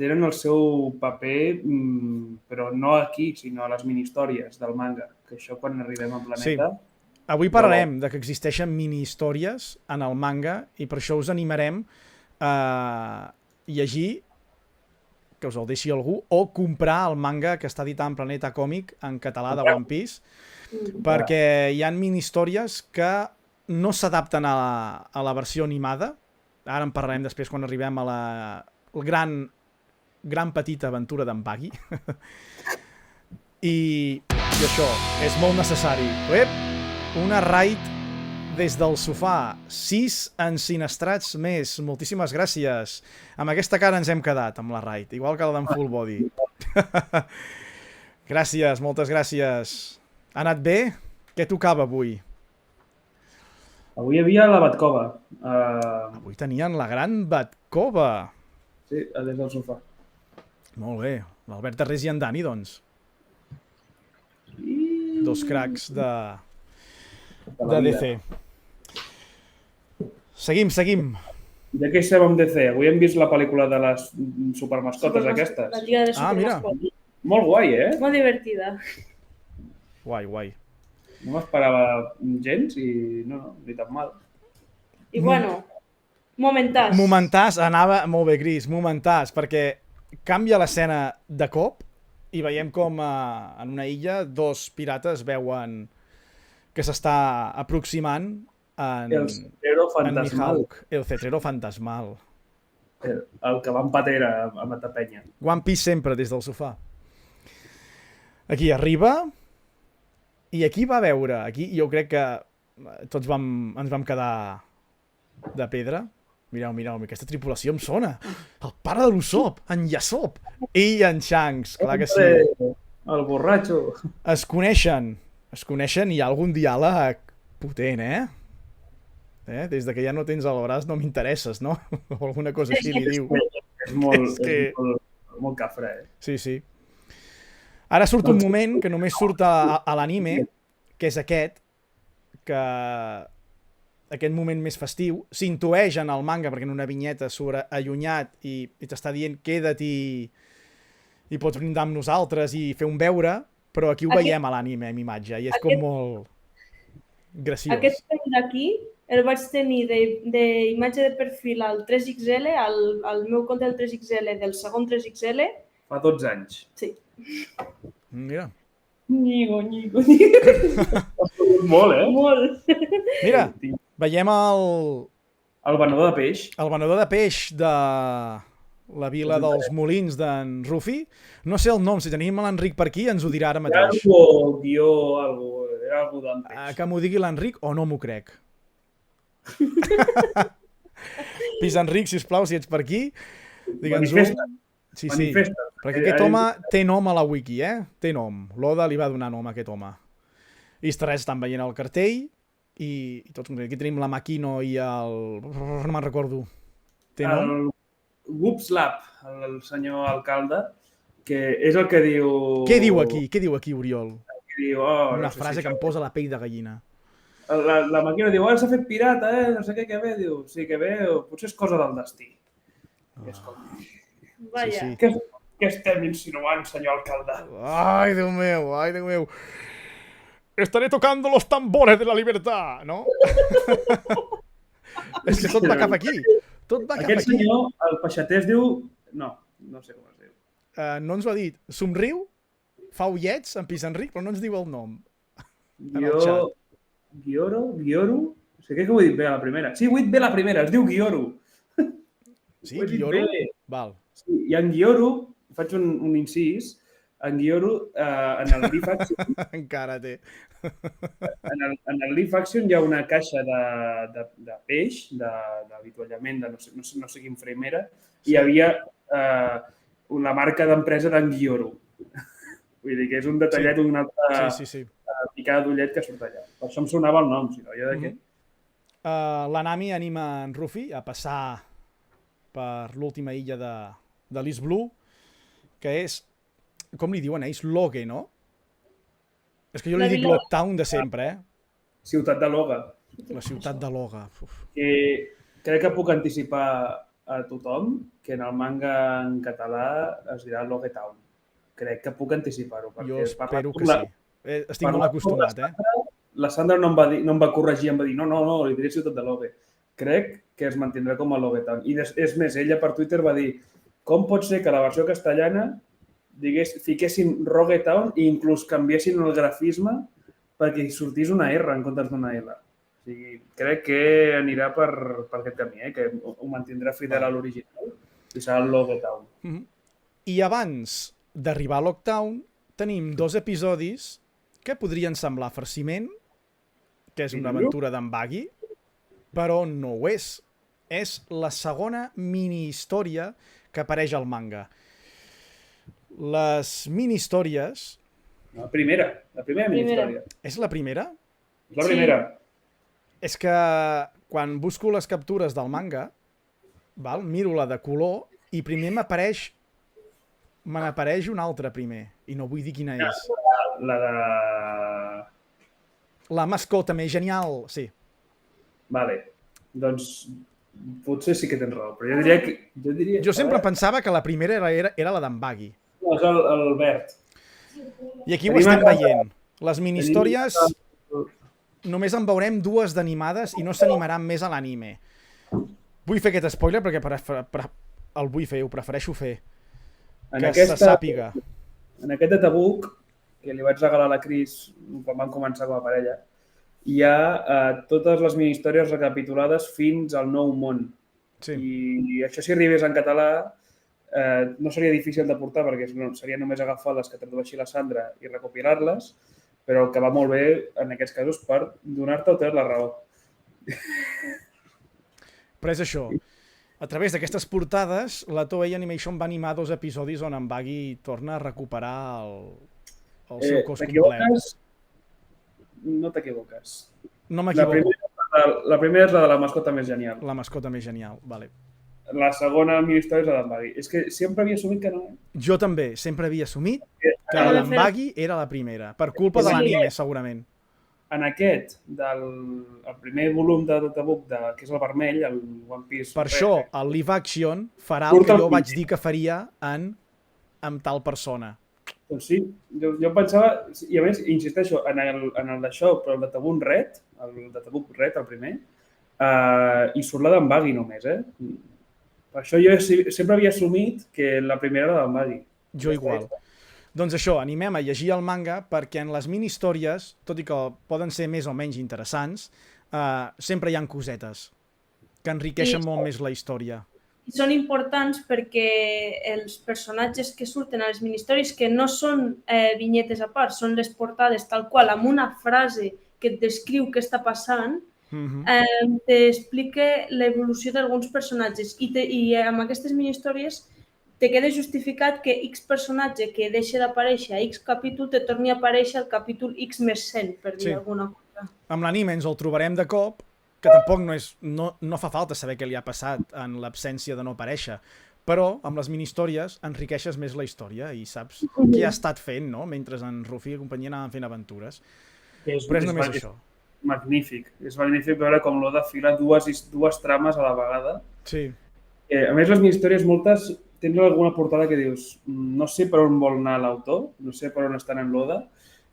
tenen el seu paper, però no aquí, sinó a les mini-històries del manga, que això quan arribem al planeta... Sí. Avui parlarem de que existeixen mini-històries en el manga i per això us animarem a llegir, que us el deixi algú, o comprar el manga que està editant Planeta Còmic en català de One Piece, perquè hi ha mini-històries que no s'adapten a la versió animada. Ara en parlarem després quan arribem a la gran petita aventura d'en Buggy. I això, és molt necessari. Una raid des del sofà. 6 ensinistrats més. Moltíssimes gràcies. Amb aquesta cara ens hem quedat, amb la raid. Igual que la d'en Full Body. Gràcies, moltes gràcies. Ha anat bé? Què tocava avui? Avui hi havia la Batcova. Avui tenien la gran Batcova. Sí, des del sofà. Molt bé. L'Albert Tarrés i en Dani, doncs. Dos cracs de DC. Seguim. Ja que estem amb DC, avui hem vist la pel·lícula de les supermascotes aquestes. La Lliga de mira. Supermascotes. Molt guai, Molt divertida. Guai. No m'esperava gens i no, ni tan mal. I bueno, momentàs. Momentàs, anava molt bé, Cris, momentàs, perquè canvia l'escena de cop i veiem com en una illa dos pirates veuen que s'està aproximant El cetrero fantasmal. Mihawk, el cetrero fantasmal. El que va en patera a Matapenya. One Piece sempre des del sofà. Aquí arriba i aquí va veure, aquí jo crec que tots ens vam quedar de pedra. Mireu, aquesta tripulació em sona. El pare de l'Usopp, en Yasop i en Shanks, clar que sí. El borratxo. Es coneixen i hi ha algun diàleg potent, Des de que ja no tens el braç no m'interesses, no? O alguna cosa així li diu. És molt cafre, Sí. Ara surt un moment que només surt a l'anime, que és aquest moment més festiu, s'intueix en el manga perquè en una vinyeta surt allunyat i t'està dient queda't i pots brindar amb nosaltres i fer un beure, però aquí ho veiem a l'anime, en imatge, i és com molt graciós. Aquest temps d'aquí el vaig tenir d'imatge de perfil al 3XL, al meu compte del 3XL, del segon 3XL. Fa 12 anys. Sí. Mira. Nyigo. Molt, Molt. Mira, veiem el venedor de peix. El venedor de peix de la vila dels Molins d'en Rufi. No sé el nom, si tenim l'Enric per aquí ens ho dirà ara mateix. Era algú d'en peix. Que m'ho digui l'Enric o no m'ho crec. Pis Enric, sisplau, si ets per aquí, digue'ns-ho. Sí. Perquè aquest home té nom a la wiki, Té nom. L'Oda li va donar nom a aquest home. I els tres estan veient el cartell i tots, aquí tenim la Makino i el... no me'n recordo. Té nom? El Whoopslap, el senyor alcalde, que és el que diu... Què diu aquí, Oriol? Diu, una frase que em posa la pell de gallina. La Makino diu, s'ha fet pirata, no sé què ve. Diu, sí, que ve, potser és cosa del destí. És com... Vaya. Sí. Què estem insinuant, senyor alcalde? Ai, Déu meu. Estaré tocando los tambores de la libertad, ¿no? És que tot va cap aquí. Aquest senyor, el peixater es diu... No sé com es diu. No ens ho ha dit. Somriu, fa ullets en Pis Enric, però no ens diu el nom. Guioru? No sé què ho he dit bé a la primera. Sí, ho he dit bé a la primera, es diu Guioru. Sí, Guioru? Val. Sí, i en Guioru, faig un incís, en Guioru, en el Leaf Action... Encara té. En el Leaf Action hi ha una caixa de peix, d'avituallament, de no sé quin frame era, i hi havia una marca d'empresa d'en Guioru. Vull dir que és un detallet, una altra picada d'ullet que surt allà. Per això em sonava el nom, si no, jo de què? L'Anami anima en Ruffy a passar per l'última illa de l'East Blue, que és, com li diuen ells? Loge, no? És que jo li dic Locktown de sempre, Ciutat de Loga. La ciutat de Loga. Crec que puc anticipar a tothom que en el manga en català es dirà Logetown. Crec que puc anticipar-ho. Jo espero que sí. Estic molt acostumat, La Sandra no em va corregir, em va dir no, li diré Ciutat de Loge. Crec que es mantindrà com a Logetown. I és més, ella per Twitter va dir com pot ser que la versió castellana fiquessin Rogetown i inclús canviessin el grafisme perquè sortís una R en comptes d'una L. O sigui, crec que anirà per aquest camí, que ho mantindrà fidel a l'original i serà el Logetown. I abans d'arribar a Locktown tenim 2 episodis que podrien semblar farciment, que és una aventura d'en Baggy, però no ho és. És la segona mini-història que apareix al manga. Les mini-històries La primera mini-història. És la primera? És la primera. És que quan busco les captures del manga, val, miro la de color i primer me n'apareix una altra primer, i no vull dir quina és. La de... La mascota més genial, sí. Vale, doncs potser sí que tens raó, però jo diria... Jo sempre pensava que la primera era la d'en Baggy. No, és el verd. I aquí ho estem veient. Les mini-històries només en veurem 2 d'animades i no s'animaran més a l'anime. Vull fer aquest spoiler perquè el vull fer, ho prefereixo fer. Que se sàpiga. En aquest etabook, que li vaig regalar a la Cris quan van començar com a parella, hi ha totes les mini-històries recapitulades fins al Nou Món. Sí. I això, si arribés en català, no seria difícil de portar perquè seria només agafar les que tradueixi la Sandra i recopilar-les, però que va molt bé en aquests casos per donar-te o tenir la raó. Però és això. A través d'aquestes portades, la Toei Animation va animar 2 episodis on en Baggy torna a recuperar el seu cos complet. No t'equivoques. No m'equivoco. La primera és la de la mascota més genial. La mascota més genial, vale. La segona mini-història és la d'en Baggy. És que sempre havia assumit que no. Jo també, sempre havia assumit que la d'en Baggy era la primera, per culpa de l'anime, segurament. En aquest, el primer volum de Tabuk, que és el vermell, el One Piece... Per això, el live action farà el que jo vaig dir que faria amb tal persona. Doncs sí, jo pensava... I a més, insisteixo, en el d'això, però el de Tabuk Red, el primer, hi surt la d'en Baggy només, Per això jo sempre havia assumit que la primera era d'en Baggy. Jo igual. Doncs això, animem a llegir el manga perquè en les mini-històries, tot i que poden ser més o menys interessants, sempre hi ha cosetes que enriqueixen molt més la història. I són importants perquè els personatges que surten a les mini-històries, que no són vinyetes a part, són les portades tal qual, amb una frase que et descriu què està passant, t'explica l'evolució d'alguns personatges. I amb aquestes mini-històries te queda justificat que X personatge que deixa d'aparèixer a X capítol te torni a aparèixer al capítol X més 100, per dir alguna cosa. Amb l'anime ens el trobarem de cop, que tampoc no fa falta saber què li ha passat en l'absència de no aparèixer, però amb les mini-històries enriqueixes més la història i saps què ha estat fent, no?, mentre en Rufy i companyia anaven fent aventures. Però és només això. Magnífic. És magnífic veure com l'Oda fila dues trames a la vegada. Sí. A més, les mini-històries moltes... Tens alguna portada que dius, no sé per on vol anar l'autor, no sé per on estan en l'Oda,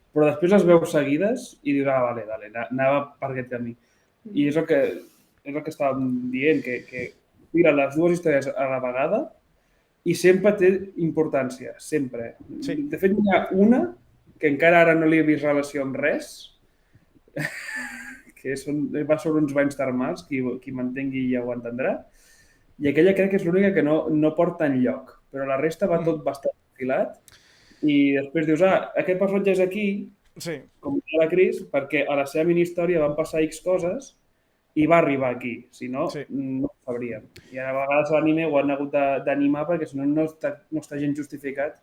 però després les veus seguides i dius, vale, anava per aquest camí. I és el que estàvem dient, que mira les dues històries a la vegada i sempre té importància, sempre. Sí. De fet, hi ha una que encara ara no li he vist relació amb res, que va sobre uns banys termals, qui m'entengui ja ho entendrà, i aquella crec que és l'única que no porta enlloc, però la resta va tot bastant enfilat i després dius, aquest personatge és aquí, com la Cris, perquè a la seva mini-història van passar X coses i va arribar aquí, si no, no ho sabríem. I a vegades l'anime ho han hagut d'animar perquè si no, no està gens justificat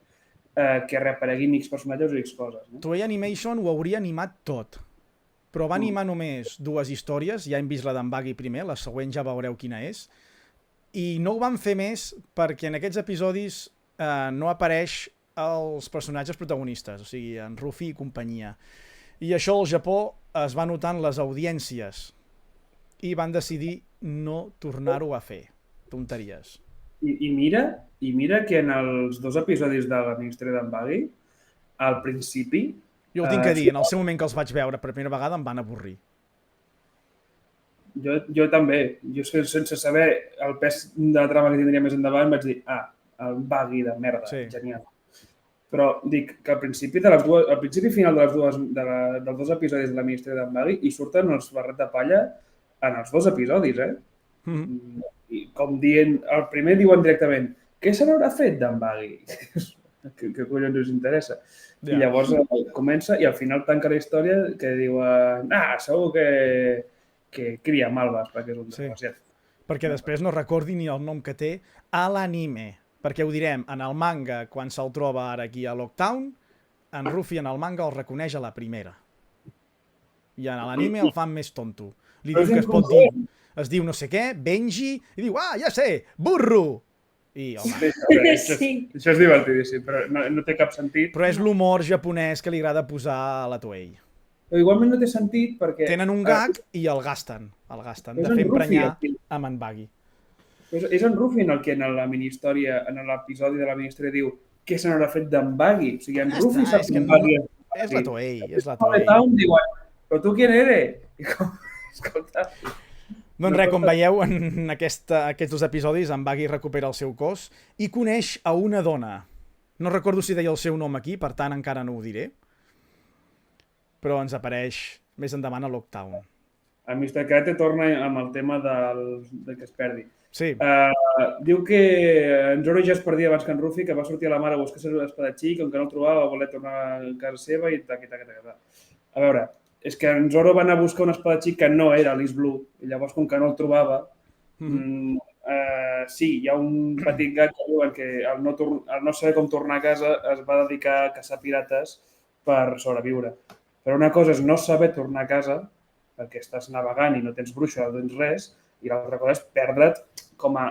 que reapareguin X personatges o X coses. Toei Animation ho hauria animat tot, però va animar només 2 històries, ja hem vist la d'en Baggy primer, la següent ja veureu quina és, i no ho van fer més perquè en aquests episodis no apareix els personatges protagonistes, o sigui, en Rufy i companyia. I això al Japó es va notar en les audiències i van decidir no tornar-ho a fer. Tonteries. I mira que en els 2 episodis de la mini-història d'en Baggy, al principi... Jo ho tinc a dir, en el seu moment que els vaig veure per primera vegada em van avorrir. Jo també. Jo sense saber el pes de la trama que tindria més endavant vaig dir, el Baggy de merda, genial. Però dic que al principi i final dels 2 episodis de la mini-història d'en Baggy hi surten els Barret de Palla en els 2 episodis, I com dient, el primer diuen directament, què se n'haurà fet d'en Baggy? Què collons us interessa? I llavors comença i al final tanca la història que diuen, segur que cria malves perquè és un desgraciat. Perquè després no recordi ni el nom que té a l'anime. Perquè ho direm, en el manga, quan se'l troba ara aquí a Lockdown, en Ruffy en el manga el reconeix a la primera. I en l'anime el fan més tonto. Li diu que es pot dir, es diu no sé què, Benji, i diu, ja sé, burro! I, home... Això és divertidíssim, però no té cap sentit. Però és l'humor japonès que li agrada posar a la Toei. Però igualment no té sentit perquè... Tenen un gag i el gasten, de fer emprenyar amb en Buggy. És en Ruffy el que en la mini-història, en l'episodi de la mini-història diu què se n'haurà fet d'en Buggy? O sigui, en Ruffy sap que en Buggy és la Toei, és la Toei. Diuen, però tu qui eres? Escolta... Doncs res, com veieu, en aquests dos episodis, en Buggy recupera el seu cos i coneix a una dona. No recordo si deia el seu nom aquí, per tant encara no ho diré. Però ens apareix més endavant a Lockdown. El Mr. Karate torna amb el tema de que es perdi. Sí. Diu que en Zoro ja es perdia abans que en Ruffy, que va sortir a la mare a buscar l'espadatxí, com que no el trobava, va voler tornar a casa seva i tac. A veure, és que en Zoro va anar a buscar un espadatxí que no era l'East Blue, i llavors, com que no el trobava, sí, hi ha un petit gag que diuen que al no saber com tornar a casa es va dedicar a caçar pirates per sobreviure. Però una cosa és no saber tornar a casa, perquè estàs navegant i no tens bruixa, no tens res, i l'altra cosa és perdre't com a...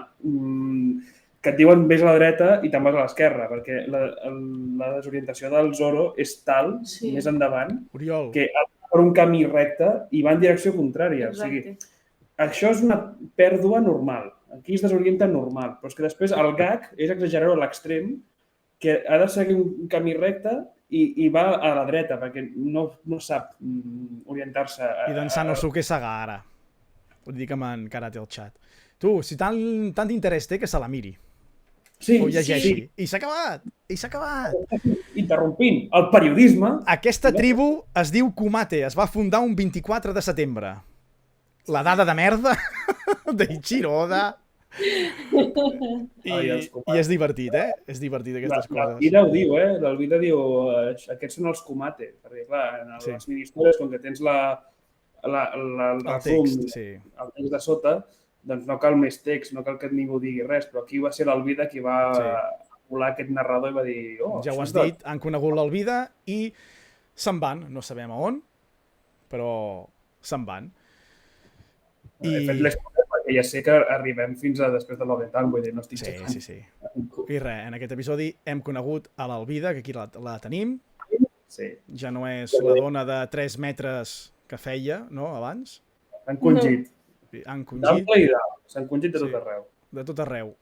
que et diuen vés a la dreta i te'n vas a l'esquerra, perquè la desorientació del Zoro és tal, més endavant, Oriol, que per un camí recte i va en direcció contrària. O sigui, això és una pèrdua normal. Aquí es desorienta normal, però és que després el gag és exagerar-ho a l'extrem, que ha de seguir un camí recte i va a la dreta, perquè no sap orientar-se. I d'en Sanosuke Sagahara. Ho dic en Karate al xat. Tu, si tant interès té, que se la miri. Sí, o llegeixi. Sí. I s'ha acabat! I s'ha acabat! Interrompint el periodisme... Aquesta tribu es diu Kumate, es va fundar un 24 de setembre. La dada de merda d'Ichiro Oda... I és divertit, És divertit aquestes coses. L'Alvida ho diu, L'Alvida diu aquests són els Kumate, perquè clar, en les mini-històries, com que tens el text de sota, doncs no cal més text, no cal que ningú digui res, però aquí va ser l'Alvida qui va volar aquest narrador i va dir... Ja ho has dit, han conegut l'Alvida i se'n van, no sabem a on, però se'n van. He fet l'escola perquè ja sé que arribem fins a després de l'Ovetan, vull dir, no estic xecant. Sí. I res, en aquest episodi hem conegut a l'Alvida, que aquí la tenim. Sí. Ja no és la dona de 3 metres que feia, no?, abans. S'han congit. D'ample i d'alt. S'han congit de tot arreu. De tot arreu.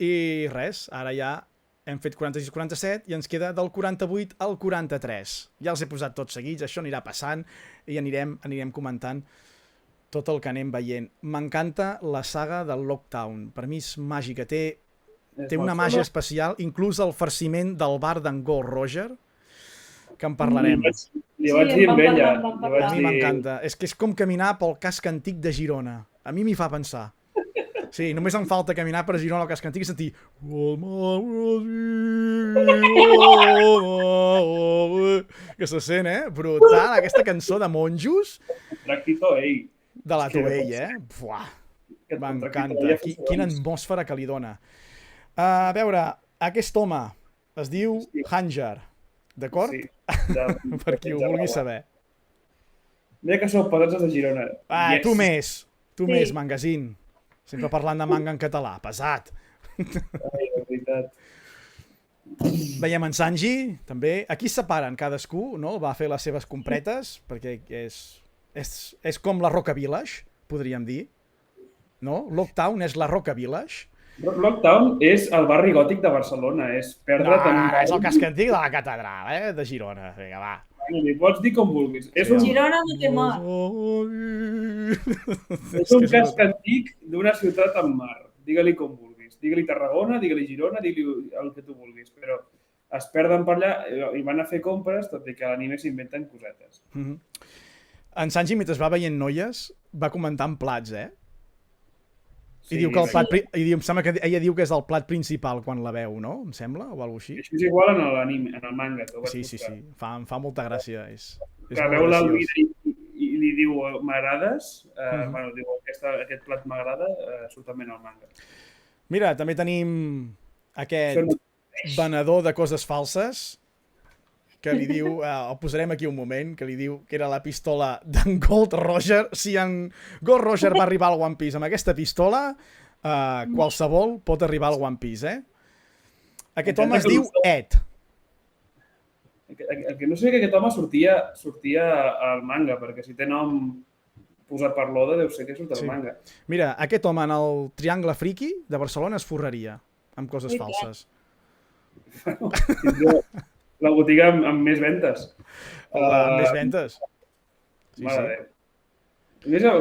I res, ara ja hem fet 46-47 i ens queda del 48 al 43. Ja els he posat tots seguits, això anirà passant i anirem comentant tot el que anem veient. M'encanta la saga del Lockdown. Per mi és màgica. Té una màgia especial, inclús el farciment del bar d'en Gold Roger, que en parlarem. Li vaig dir amb ella. A mi m'encanta. És que és com caminar pel casc antic de Girona. A mi m'hi fa pensar. Sí, només em falta caminar per Girona al casc antic i sentir... Que se sent, brutal, aquesta cançó de monjos. Tractito, ei. De la Toei, Buah, m'encanta. Quina atmosfera que li dona. A veure, aquest home es diu Hanjar, d'acord? Sí. Per qui ho vulgui saber. Mira que sou pesats de Girona. Tu més, magazine. Sempre parlant de manga en català, pesat. Ai, la veritat. Veiem en Sanji, també. Aquí es separen cadascú, no? Va fer les seves compretes, perquè és com la Roca Village, podríem dir. No? Lockdown és la Roca Village. Lockdown és el barri gòtic de Barcelona. És perdre't en un... És el casc antic de la catedral, de Girona. Vinga, va. Li pots dir com vulguis. Girona no té mar. És un casc antic d'una ciutat amb mar. Digue-li com vulguis. Digue-li Tarragona, digue-li Girona, digue-li el que tu vulguis. Però es perden per allà i van a fer compres, tot i que a l'anime s'inventen cosetes. En Sanji, mentre va veient noies, va comentant plats, Sí, I diu que el plat... em sembla que ella diu que és el plat principal quan la veu, no? Em sembla? O alguna cosa així. Això és igual en l'anime, en el manga. Sí. Em fa molta gràcia. Que veu l'Alvida i li diu m'agrades, bueno, diu aquest plat m'agrada, surt també en el manga. Mira, també tenim aquest venedor de coses falses, que li diu, el posarem aquí un moment, que li diu que era la pistola d'en Gold Roger. Si en Gold Roger va arribar al One Piece amb aquesta pistola, qualsevol pot arribar al One Piece, Aquest home es diu Ed. El que no sé que aquest home sortia al manga, perquè si té nom posat per l'Oda deu ser que surt al manga. Mira, aquest home en el Triangle Friki de Barcelona es forraria amb coses falses. La botiga amb més ventes. Amb més ventes. Mare Déu.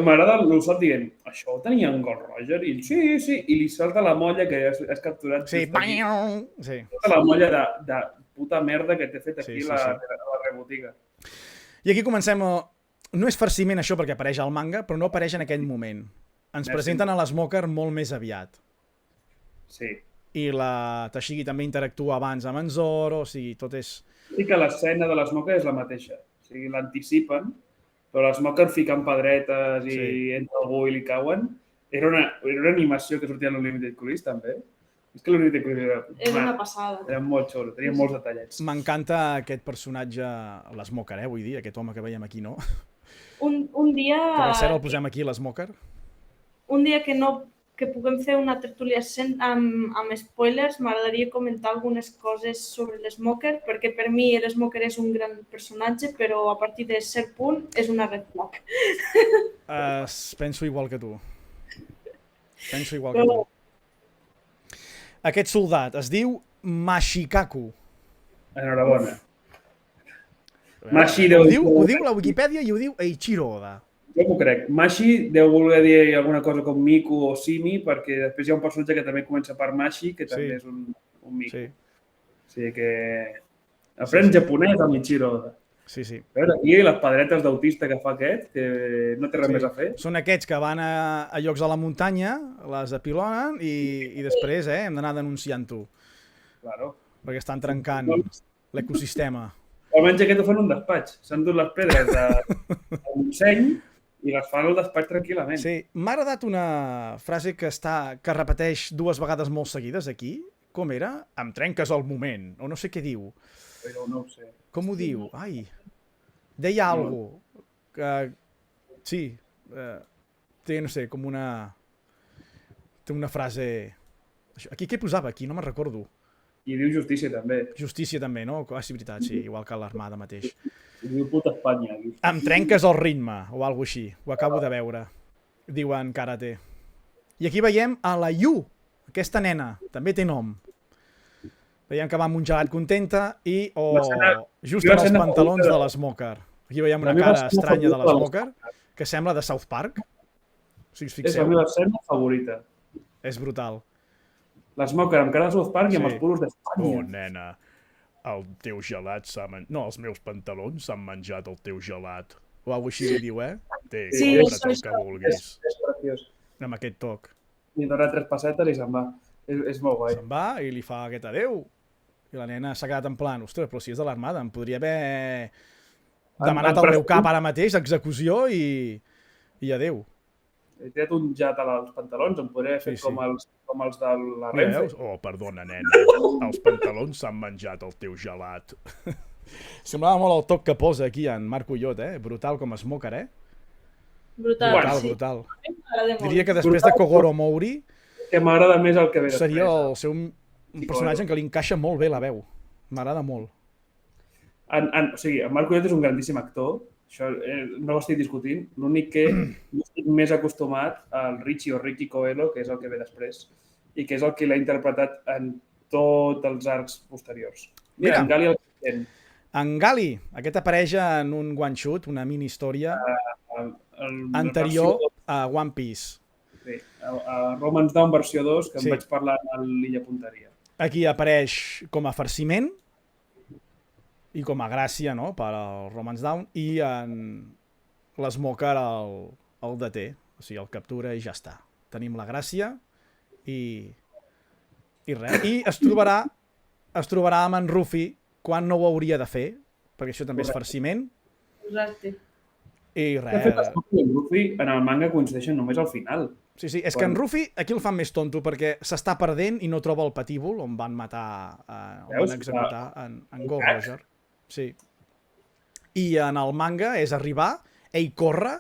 M'agrada l'Usopp dient, això ho tenia en Gold Roger? I sí, i li salta la molla que has capturat. Sí. Salta la molla de puta merda que t'he fet aquí la rebotiga. I aquí comencem No és farciment això perquè apareix al manga, però no apareix en aquell moment. Ens presenten a l'Smoker molt més aviat. Sí. I la Tashigi també interactua abans amb en Zoro, o sigui, tot és... I que l'escena de l'Smoker és la mateixa. O sigui, l'anticipen, però l'Smoker ficant pedretes i entra algú i li cauen. Era una animació que sortia a l'Unlimited Cruise, també. És que l'Unlimited Cruise era una passada. Era molt xulo, tenia molts detallets. M'encanta aquest personatge, l'Smoker, vull dir, aquest home que veiem aquí, no? Un dia... Que per cert el posem aquí, l'Smoker. Un dia que puguem fer una tertúlia amb spoilers, m'agradaria comentar algunes coses sobre l'Smoker, perquè per mi l'Smoker és un gran personatge, però a partir de cert punt és una red flag. Penso igual que tu. Aquest soldat es diu Mashikaku. Enhorabona. Ho diu la Wikipedia i ho diu Eiichiro Oda. Jo m'ho crec. Mashi deu voler dir alguna cosa com Miku o Simi, perquè després hi ha un personatge que també comença per Mashi, que també és un Miku. O sigui que aprèn japonès amb Eiichiro Oda. Sí. A veure, aquí les pedretes d'autista que fa aquest, que no té res més a fer. Són aquests que van a llocs a la muntanya, les apilonen i després hem d'anar denunciant-ho. Claro. Perquè estan trencant l'ecosistema. Almenys aquest ho fan un despatx. S'han dut les pedres de Montseny i les fan al despatx tranquil·lament. Sí, m'ha agradat una frase que repeteix 2 vegades molt seguides aquí. Com era? Em trenques el moment, o no sé què diu. Però no ho sé. Com ho diu? Ai, deia alguna cosa. Sí, té, no sé, com una... Té una frase... Aquí què posava? Aquí no me'n recordo. I diu justícia també. Justícia també, no? És veritat, sí, igual que l'Armada mateix. I diu puta Espanya. Em trenques el ritme, o alguna així. Ho acabo de veure. Diuen Karate. I aquí veiem a la Yu, aquesta nena. També té nom. Veiem que va amb un gelat contenta i just en els pantalons de l'Smoker. Aquí veiem una cara estranya de l'Smoker que sembla de South Park. Si us fixeu. És la meva escena favorita. És brutal. L'Smoker amb cara de South Park i amb els puros d'Espanya. Oh, nena, el teu gelat s'ha menjat... No, els meus pantalons s'han menjat el teu gelat. O alguna cosa així li diu, Té, compra't el que vulguis. És preciós. Amb aquest toc. Li dona 3 pessetes i se'n va. És molt guai. Se'n va i li fa aquest adeu. I la nena s'ha quedat en plan, ostres, però si és de l'Armada, em podria haver demanat el meu cap ara mateix, execució i adeu. He tirat un jat als pantalons, em podria haver fet com els de la Renfe. Oh, perdona, nena, els pantalons s'han menjat el teu gelat. Semblava molt el toc que posa aquí en Marco Ullot, Brutal com a Smoker, Brutal. Diria que després de Kogoro Mouri... Que m'agrada més el que ve després. Seria el seu personatge en què li encaixa molt bé la veu. M'agrada molt. O sigui, en Marco Ullot és un grandíssim actor. Això no ho estic discutint. L'únic que no estic més acostumat al Richie o Ricky Coelho, que és el que ve després, i que és el que l'ha interpretat en tots els arcs posteriors. Mira, en Gali el que en Gali, aquest apareix en un one shot, una mini història anterior a One Piece. Sí, a Romance Down versió 2, que en vaig parlar a l'Illa Punteria. Aquí apareix com a farciment i com a gràcia, no?, per al Romance Down, i en l'Smoker el deté, o sigui, el captura i ja està. Tenim la gràcia i res. I es trobarà amb en Ruffy quan no ho hauria de fer, perquè això també és farciment. Exacte. I res. De fet, Smoker i en Ruffy en el manga coincideixen només al final. Sí, és que en Ruffy aquí el fan més tonto perquè s'està perdent i no troba el patíbul on van matar, on van executar en Gold Roger. Sí. I en el manga és arribar, ell corre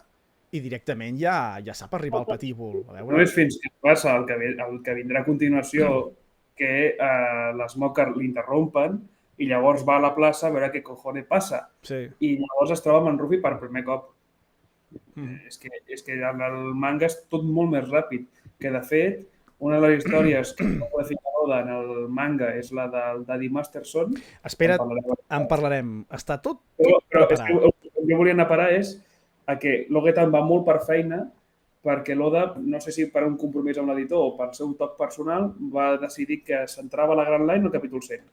i directament ja sap arribar al patíbul. A No veure... és fins que passa el que vindrà a continuació que l'Smoker l'interrompen i llavors va a la plaça a veure què cojones passa. Sí. I llavors es troba amb en Ruffy per primer cop. Mm. És que el manga és tot molt més ràpid. Que, de fet, una de les històries que no pot ficar Oda en el manga és la del Daddy Masterson. Espera't, en parlarem. Està tot Però preparat. és que el que jo volia anar a parar és a que Logetan va molt per feina perquè l'Oda, no sé si per un compromís amb l'editor o pel seu toc personal, va decidir que s'entrava a la Grand Line al capítol 100.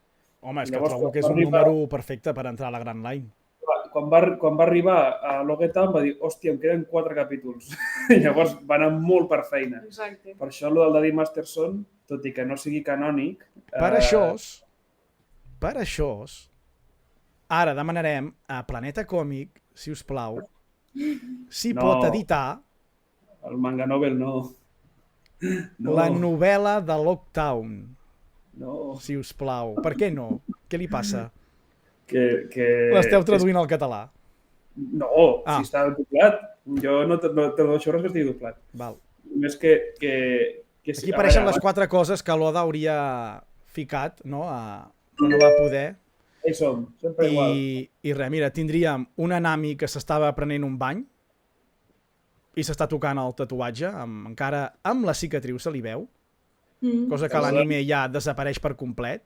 Home, és que Llavors, trobo que és un número perfecte per entrar a la Grand Line. Quan va arribar a Logetan va dir, hòstia, em queden 4 capítols. I llavors va anar molt per feina. Exacte. Per això el del Daddy Masterson, tot i que no sigui canònic... Per això, ara demanarem a Planeta Còmic, si us plau, si No. pot editar El manga novel no. la novel·la de Lockdown, No. si us plau. Per què no? Què li passa? Que... L'esteu traduint al català. No, Ah. si està doblat. Jo no te deixo res que estigui doblat. Val. Només que Aquí apareixen les 4 coses que l'Oda hauria ficat, no? Però no va poder. Ells som, sempre igual. I res, mira, tindríem una Nami que s'estava prenent un bany i s'està tocant el tatuatge, encara amb la cicatriu se li veu, cosa que a l'anime ja desapareix per complet.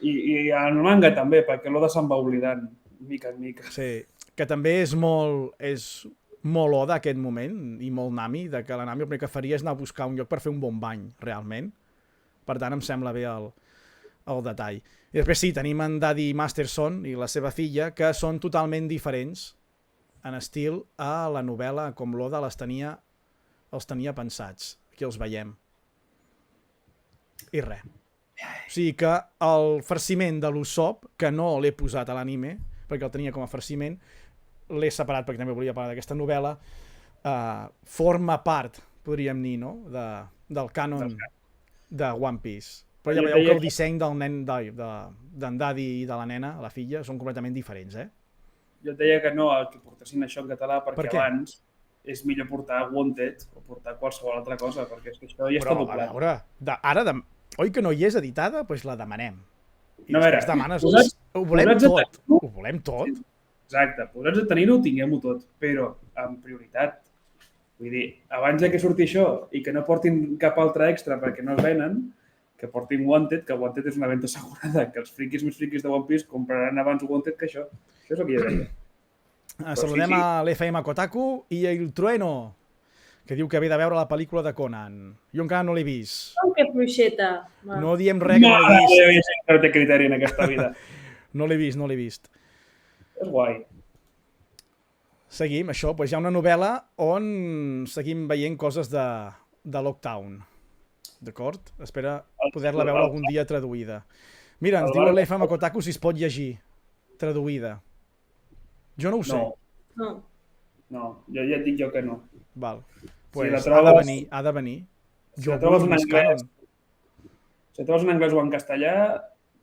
I en el manga també, perquè l'Oda se'n va oblidant, mica en mica. Sí, que també és molt Oda aquest moment, i molt Nami, de que la Nami el primer que faria és anar a buscar un lloc per fer un bon bany, realment. Per tant, em sembla bé el detall. I després sí, tenim en Daddy Masterson i la seva filla, que són totalment diferents en estil a la novel·la, com l'Oda els tenia pensats. Aquí els veiem. I res. O sigui que el farciment de l'Usopp, que no l'he posat a l'anime, perquè el tenia com a farciment, l'he separat perquè també volia parlar d'aquesta novel·la, forma part, podríem dir, no? Del cànon de One Piece. Però ja veieu que el disseny del nen, d'en Daddy i de la nena, la filla, són completament diferents, eh? Jo et deia que no, que portessin això en català, perquè Per què? abans és millor portar Wanted o portar qualsevol altra cosa, perquè és que això ja està Però, a doblat. veure, oi que no hi és editada? Doncs la demanem. I No, a veure, després demanes, posats- ho volem posats a tot. tenir-ho. Ho volem tot. Exacte, posats a tenir-ho, tinguem-ho tot, però amb prioritat. Vull dir, abans de que surti això i que no portin cap altre extra perquè no es venen, que portin Wanted, que Wanted és una venda assegurada, que els friquis més friquis de One Piece compraran abans Wanted que això. Això és el que jo deia. Saludem sí. a l'FM Kotaku i a Il Trueno, que diu que ve de veure la pel·lícula de Conan. Jo encara no l'he vist. Oh, que fluixeta. No diem res que no l'he vist. Mare, gent que no té criteri en aquesta vida. No l'he vist. És guai. Seguim, això, doncs hi ha una novel·la on seguim veient coses de Lockdown. D'acord? Espera poder-la veure algun dia traduïda. Mira, ens diu a l'FM Kotaku si es pot llegir. Traduïda. Jo no ho sé. No, jo ja et dic jo que no. Val. Si Pues la trobes- ha de venir. Si Jo la trobes vull en més anglès, canon. si la trobes en anglès o en castellà,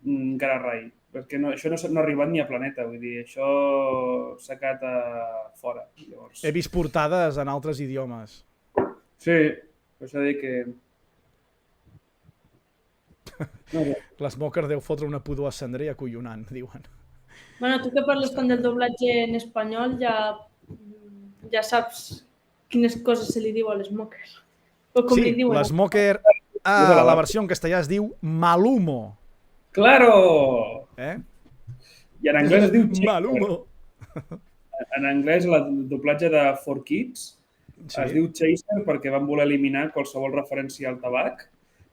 encara rai. Perquè no, això no ha arribat ni a Planeta, vull dir, això s'ha quedat a fora. Llavors... He vist portades en altres idiomes. Sí, per això dic que... No, no. L'Smoker deu fotre una pudor a cendra i acollonant, diuen. Bueno, tu que parles tant del doblatge en espanyol ja saps quines coses se li diu a l'Smoker. O com li Sí, diuen. l'Smoker a la versió en castellà es diu Malumo. Claro! Eh? I en anglès es diu Chaser. Malumo. En anglès, el doblatge de 4Kids es diu Chaser perquè van voler eliminar qualsevol referència al tabac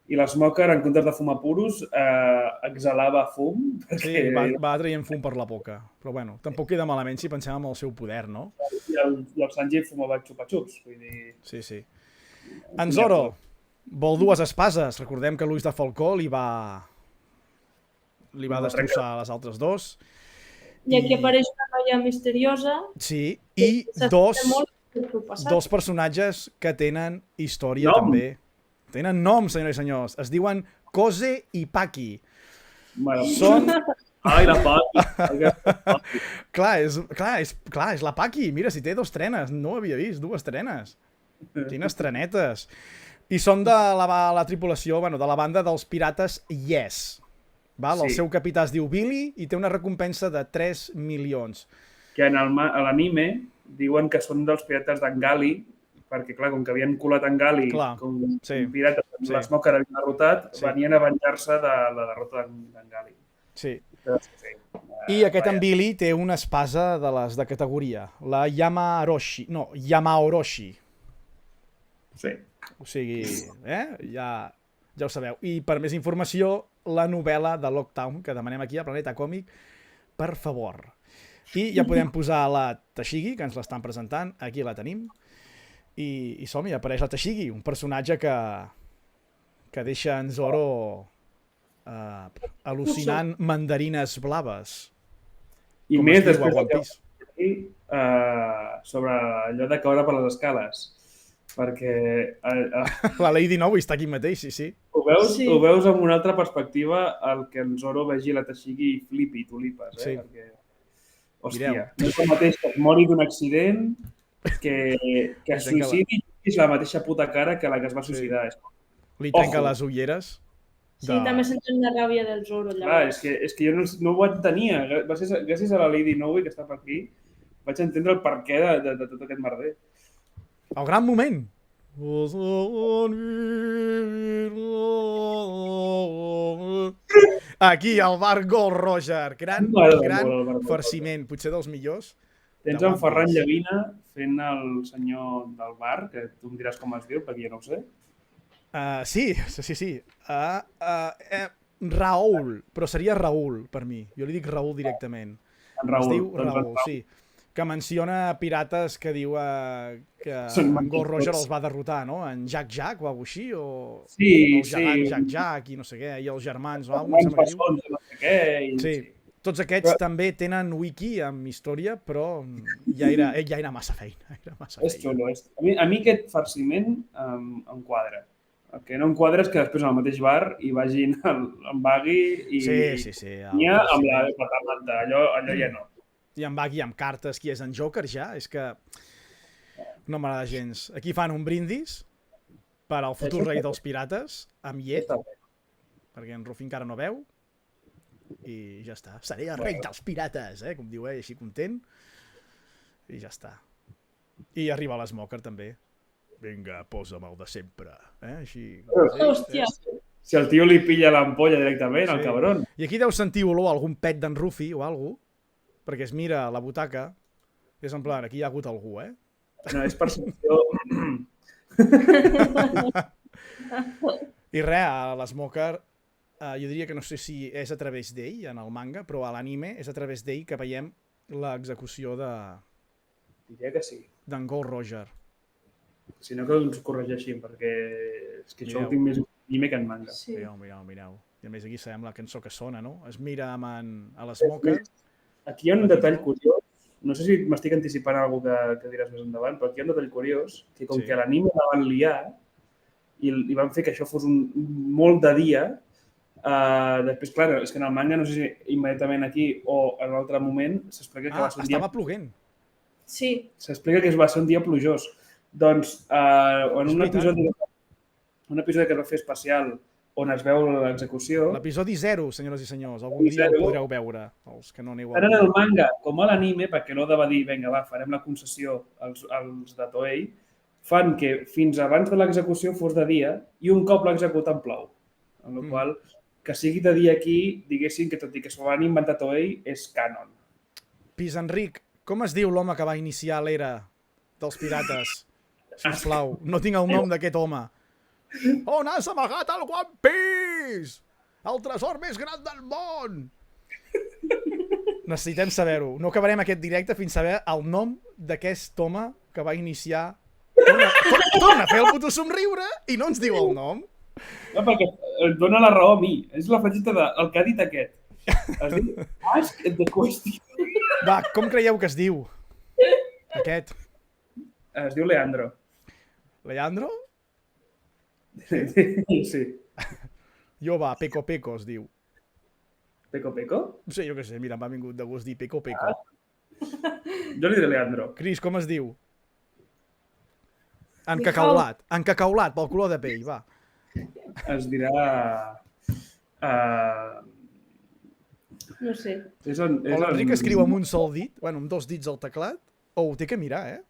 i l'Smoker, en comptes de fumar puros, exhalava fum. Sí, va traient fum per la boca. Però bueno, tampoc queda malament si pensem en el seu poder, no? I el Sanji fumava xupa-xups. Vull dir... Sí. En Zoro vol 2 espases. Recordem que Luis de Falcó li va destrossar les altres 2. I aquí apareix una noia misteriosa. Sí, i dos personatges que tenen història també. Tenen nom, senyores i senyors. Es diuen Koze i Paki. Bueno, Són Ai, la Paqui. Clar, és la Paqui. Mira, si té 2 trenes. No ho havia vist, 2 trenes. Quines trenetes. I són de la tripulació, bueno, de la banda dels pirates Yes. Val? El seu capità es diu Billy i té una recompensa de 3 milions. Que a l'anime diuen que són dels pirates d'Angali, perquè, clar, com que havien colat Angali com pirates que l'Smoker havia derrotat, venien a venjar-se de la derrota d'Angali. Sí. I aquest en Billy té una espasa de les de categoria, la Yamaoroshi. Sí. O sigui, ja ho sabeu. I per més informació, la novel·la de Lockdown, que demanem aquí a Planeta Còmic, per favor. I ja podem posar la Tashigi, que ens l'estan presentant. Aquí la tenim. I som-hi, apareix la Tashigi, un personatge que deixa en Zoro al·lucinant mandarines blaves. I més després sobre allò de caure per les escales. Perquè... La Lady Nobu està aquí mateix, sí. Ho veus amb una altra perspectiva el que en Zoro vegi la Tashigi i flipi tulipes, Sí. Perquè, hòstia, no és el mateix que es mori d'un accident que es suïcidi i és la mateixa puta cara que la que es va suïcidar. Li trenca les ulleres. Sí, també senten la ràbia del Zoro. Clar, és que jo no ho entenia. Gràcies a la Lady Nobu, que està per aquí, vaig entendre el perquè de tot aquest merder. El gran moment. Aquí, el bar Gold Roger. Gran farciment, potser dels millors. Tens en Ferran Llavina fent el senyor del bar, que tu em diràs com es diu, perquè jo no ho sé. Sí. Raül, però seria Raül per mi. Jo li dic Raül directament. Es diu Raül, sí. Que menciona pirates que diu que en Gold Roger els va derrotar, no? En Jack o alguna així, o el gegant Jack i no sé què, i els germans, no? Sí. Tots aquests també tenen wiki amb història, però ja era massa feina. És xulo. A mi aquest farciment em quadra. El que no em quadra és que després al mateix bar hi vagin en Baggy i amb la patamanta. Allò ja no. I en Baggy amb cartes, qui és en Joker ja? És que no m'agrada gens. Aquí fan un brindis per al futur rei dels pirates, amb llet, perquè en Rufy encara no veu, i ja està. Seré el rei dels pirates, com diu ell, així content, i ja està. I arriba l'Smoker també. Vinga, posa'm el de sempre. Així. Hòstia! Si el tio li pilla l'ampolla directament, el cabron. I aquí deu sentir olor algun pet d'en Rufy o alguna cosa, perquè es mira a la butaca, és en plan, aquí hi ha hagut algú, No, és percepció. I res, a l'Smoker, jo diria que no sé si és a través d'ell, en el manga, però a l'anime és a través d'ell que veiem l'execució Diria que sí. d'en Gold Roger. Si no, que ens corregeixin, perquè és que això ho tinc més anime que en manga. Sí. Mireu. I a més aquí sabem la cançó que sona, no? Es mira a l'Smoker. Aquí hi ha un detall curiós, no sé si m'estic anticipant alguna cosa que diràs més endavant, però aquí hi ha un detall curiós, que com que l'anime la van liar i van fer que això fos molt de dia, després, clar, és que en el manga, no sé si immediatament aquí o en un altre moment, s'explica que va ser un dia... Estava ploguent. Sí. S'explica que va ser un dia plujós. Doncs, en un episodi que es va fer especial on es veu l'execució... L'episodi 0, senyores i senyors. Algun dia el podreu veure, els que no aneu a... Tant en el manga com a l'anime, perquè no va dir, vinga, va, farem la concessió als de Toei, fan que fins abans de l'execució fos de dia i un cop l'executen plou. En la qual que sigui de dia aquí, diguéssim que tot i que s'ho van inventar Toei, és canon. Pis Enric, com es diu l'home que va iniciar l'era dels pirates? Sisplau, no tinc el nom d'aquest home. On has amagat el One Piece? El tresor més gran del món! Necessitem saber-ho. No acabarem aquest directe fins saber el nom d'aquest home que va iniciar... Torna a fer el puto somriure i no ens diu el nom. No, perquè em dona la raó a mi. És la fraseta del que ha dit aquest. Es diu Ask the Question. Va, com creieu que es diu? Aquest. Es diu Leandro. Leandro? Sí. Jo va, Peco es diu. Peco Peco? No sé, jo què sé, mira, m'ha vingut de gust dir Peco Peco. Jo li diré Leandro. Cris, com es diu? Encacaulat, pel color de pell, va. Es dirà... No sé. O l'Enric escriu amb un sol dit, bueno, amb 2 dits al teclat, o ho té que mirar,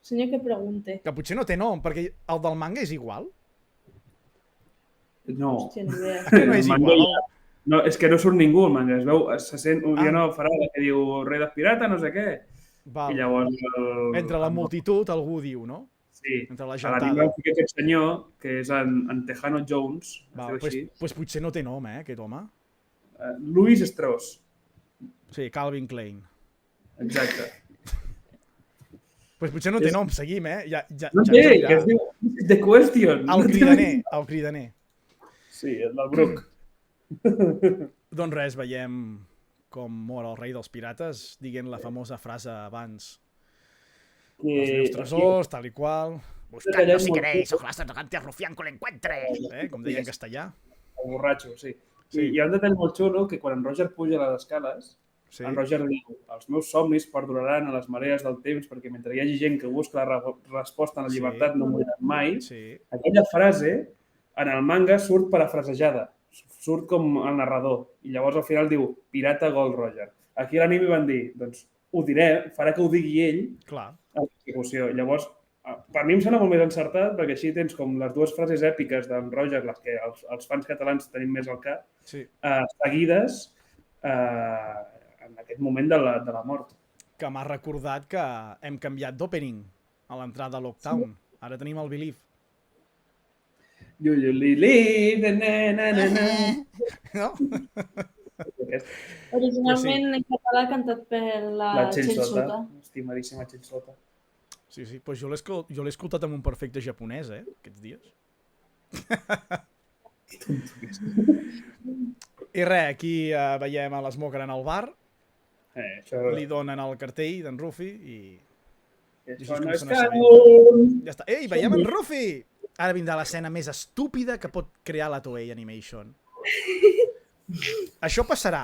Senyor que pregunte. Que potser no té nom, perquè el del manga és igual. No. Hòstia, ni idea. Que no és igual. No, és que no surt ningú al manga, es veu, se sent una farada que diu rei dels pirata, no sé què. Val. I llavors... Entre la multitud algú diu, no? Sí, Entre la a l'anime gentada. vau ficar aquest senyor, que és en Tejano Jones, es Val, diu així. pues potser no té nom, aquest home. Louis Strauss, Sí, Calvin Klein. exacte. Pues potser no té nom, seguim, Ja No ens sé, dirà. que es diu The Question. El cridaner. Sí, el del Bruc. Doncs res, veiem com mor el rei dels pirates, dient la famosa frase abans. Els meus tresors, tal i qual. Buscando si queréis, ojalá se tocante rufián que lo encuentre. Com deia en castellà. El borratxo, sí. Sí. I hi ha un detall molt xulo que quan en Roger puja a les escales, Sí. en Roger diu, els meus somnis perduraran a les marees del temps perquè mentre hi hagi gent que busca la resposta en la llibertat no moriran mai. Sí. Aquella frase en el manga surt parafrasejada, surt com el narrador i llavors al final diu Pirata Gold Roger. Aquí a l'anime van dir, doncs ho diré, farà que ho digui ell Clar. a l'execució. Llavors, per mi em sembla molt més encertat perquè així tens com les dues frases èpiques d'en Roger, les que els fans catalans tenim més al cap, Sí. seguides en aquest moment de la mort. Que m'ha recordat que hem canviat d'opening a l'entrada a Lockdown. Ara tenim el Believe. You live, na. No? Originalment en català cantat per la Txell Txell Sota, Sota. estimadíssima Txell Sota. Sí, pues jo l'he escoltat amb un perfecte japonès, aquests dies. I res, aquí veiem a l'Smoker en el bar, Això... li donen el cartell d'en Ruffy i... Això com no és se n'assabenta. canon! Ja està. Ei, veiem en Ruffy! Ara vindrà l'escena més estúpida que pot crear la Toei Animation. Això passarà,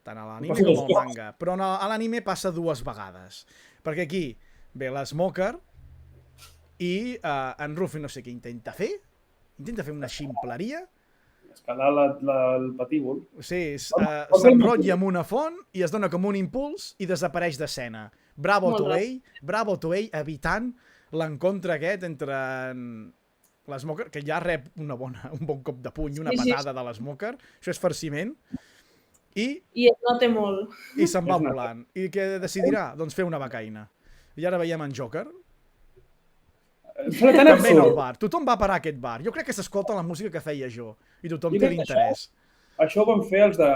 tant a l'anime com al manga, però no, a l'anime passa 2 vegades, perquè aquí ve l'Smoker i en Ruffy no sé què intenta fer una ximpleria, Escalar el patíbul. sí, s'enrotlla amb una font i es dona com un impuls i desapareix d'escena. Bravo Toei, evitant l'encontre aquest entre l'Smoker, que ja rep un bon cop de puny, una patada de l'Smoker, això és farciment, i es nota molt. I se'n va volant. I què decidirà? Doncs fer una becaina. I ara veiem en Joker. També en el bar. Tothom va parar a aquest bar. Jo crec que s'escolta la música que feia jo. I tothom té l'interès. Això ho van fer els de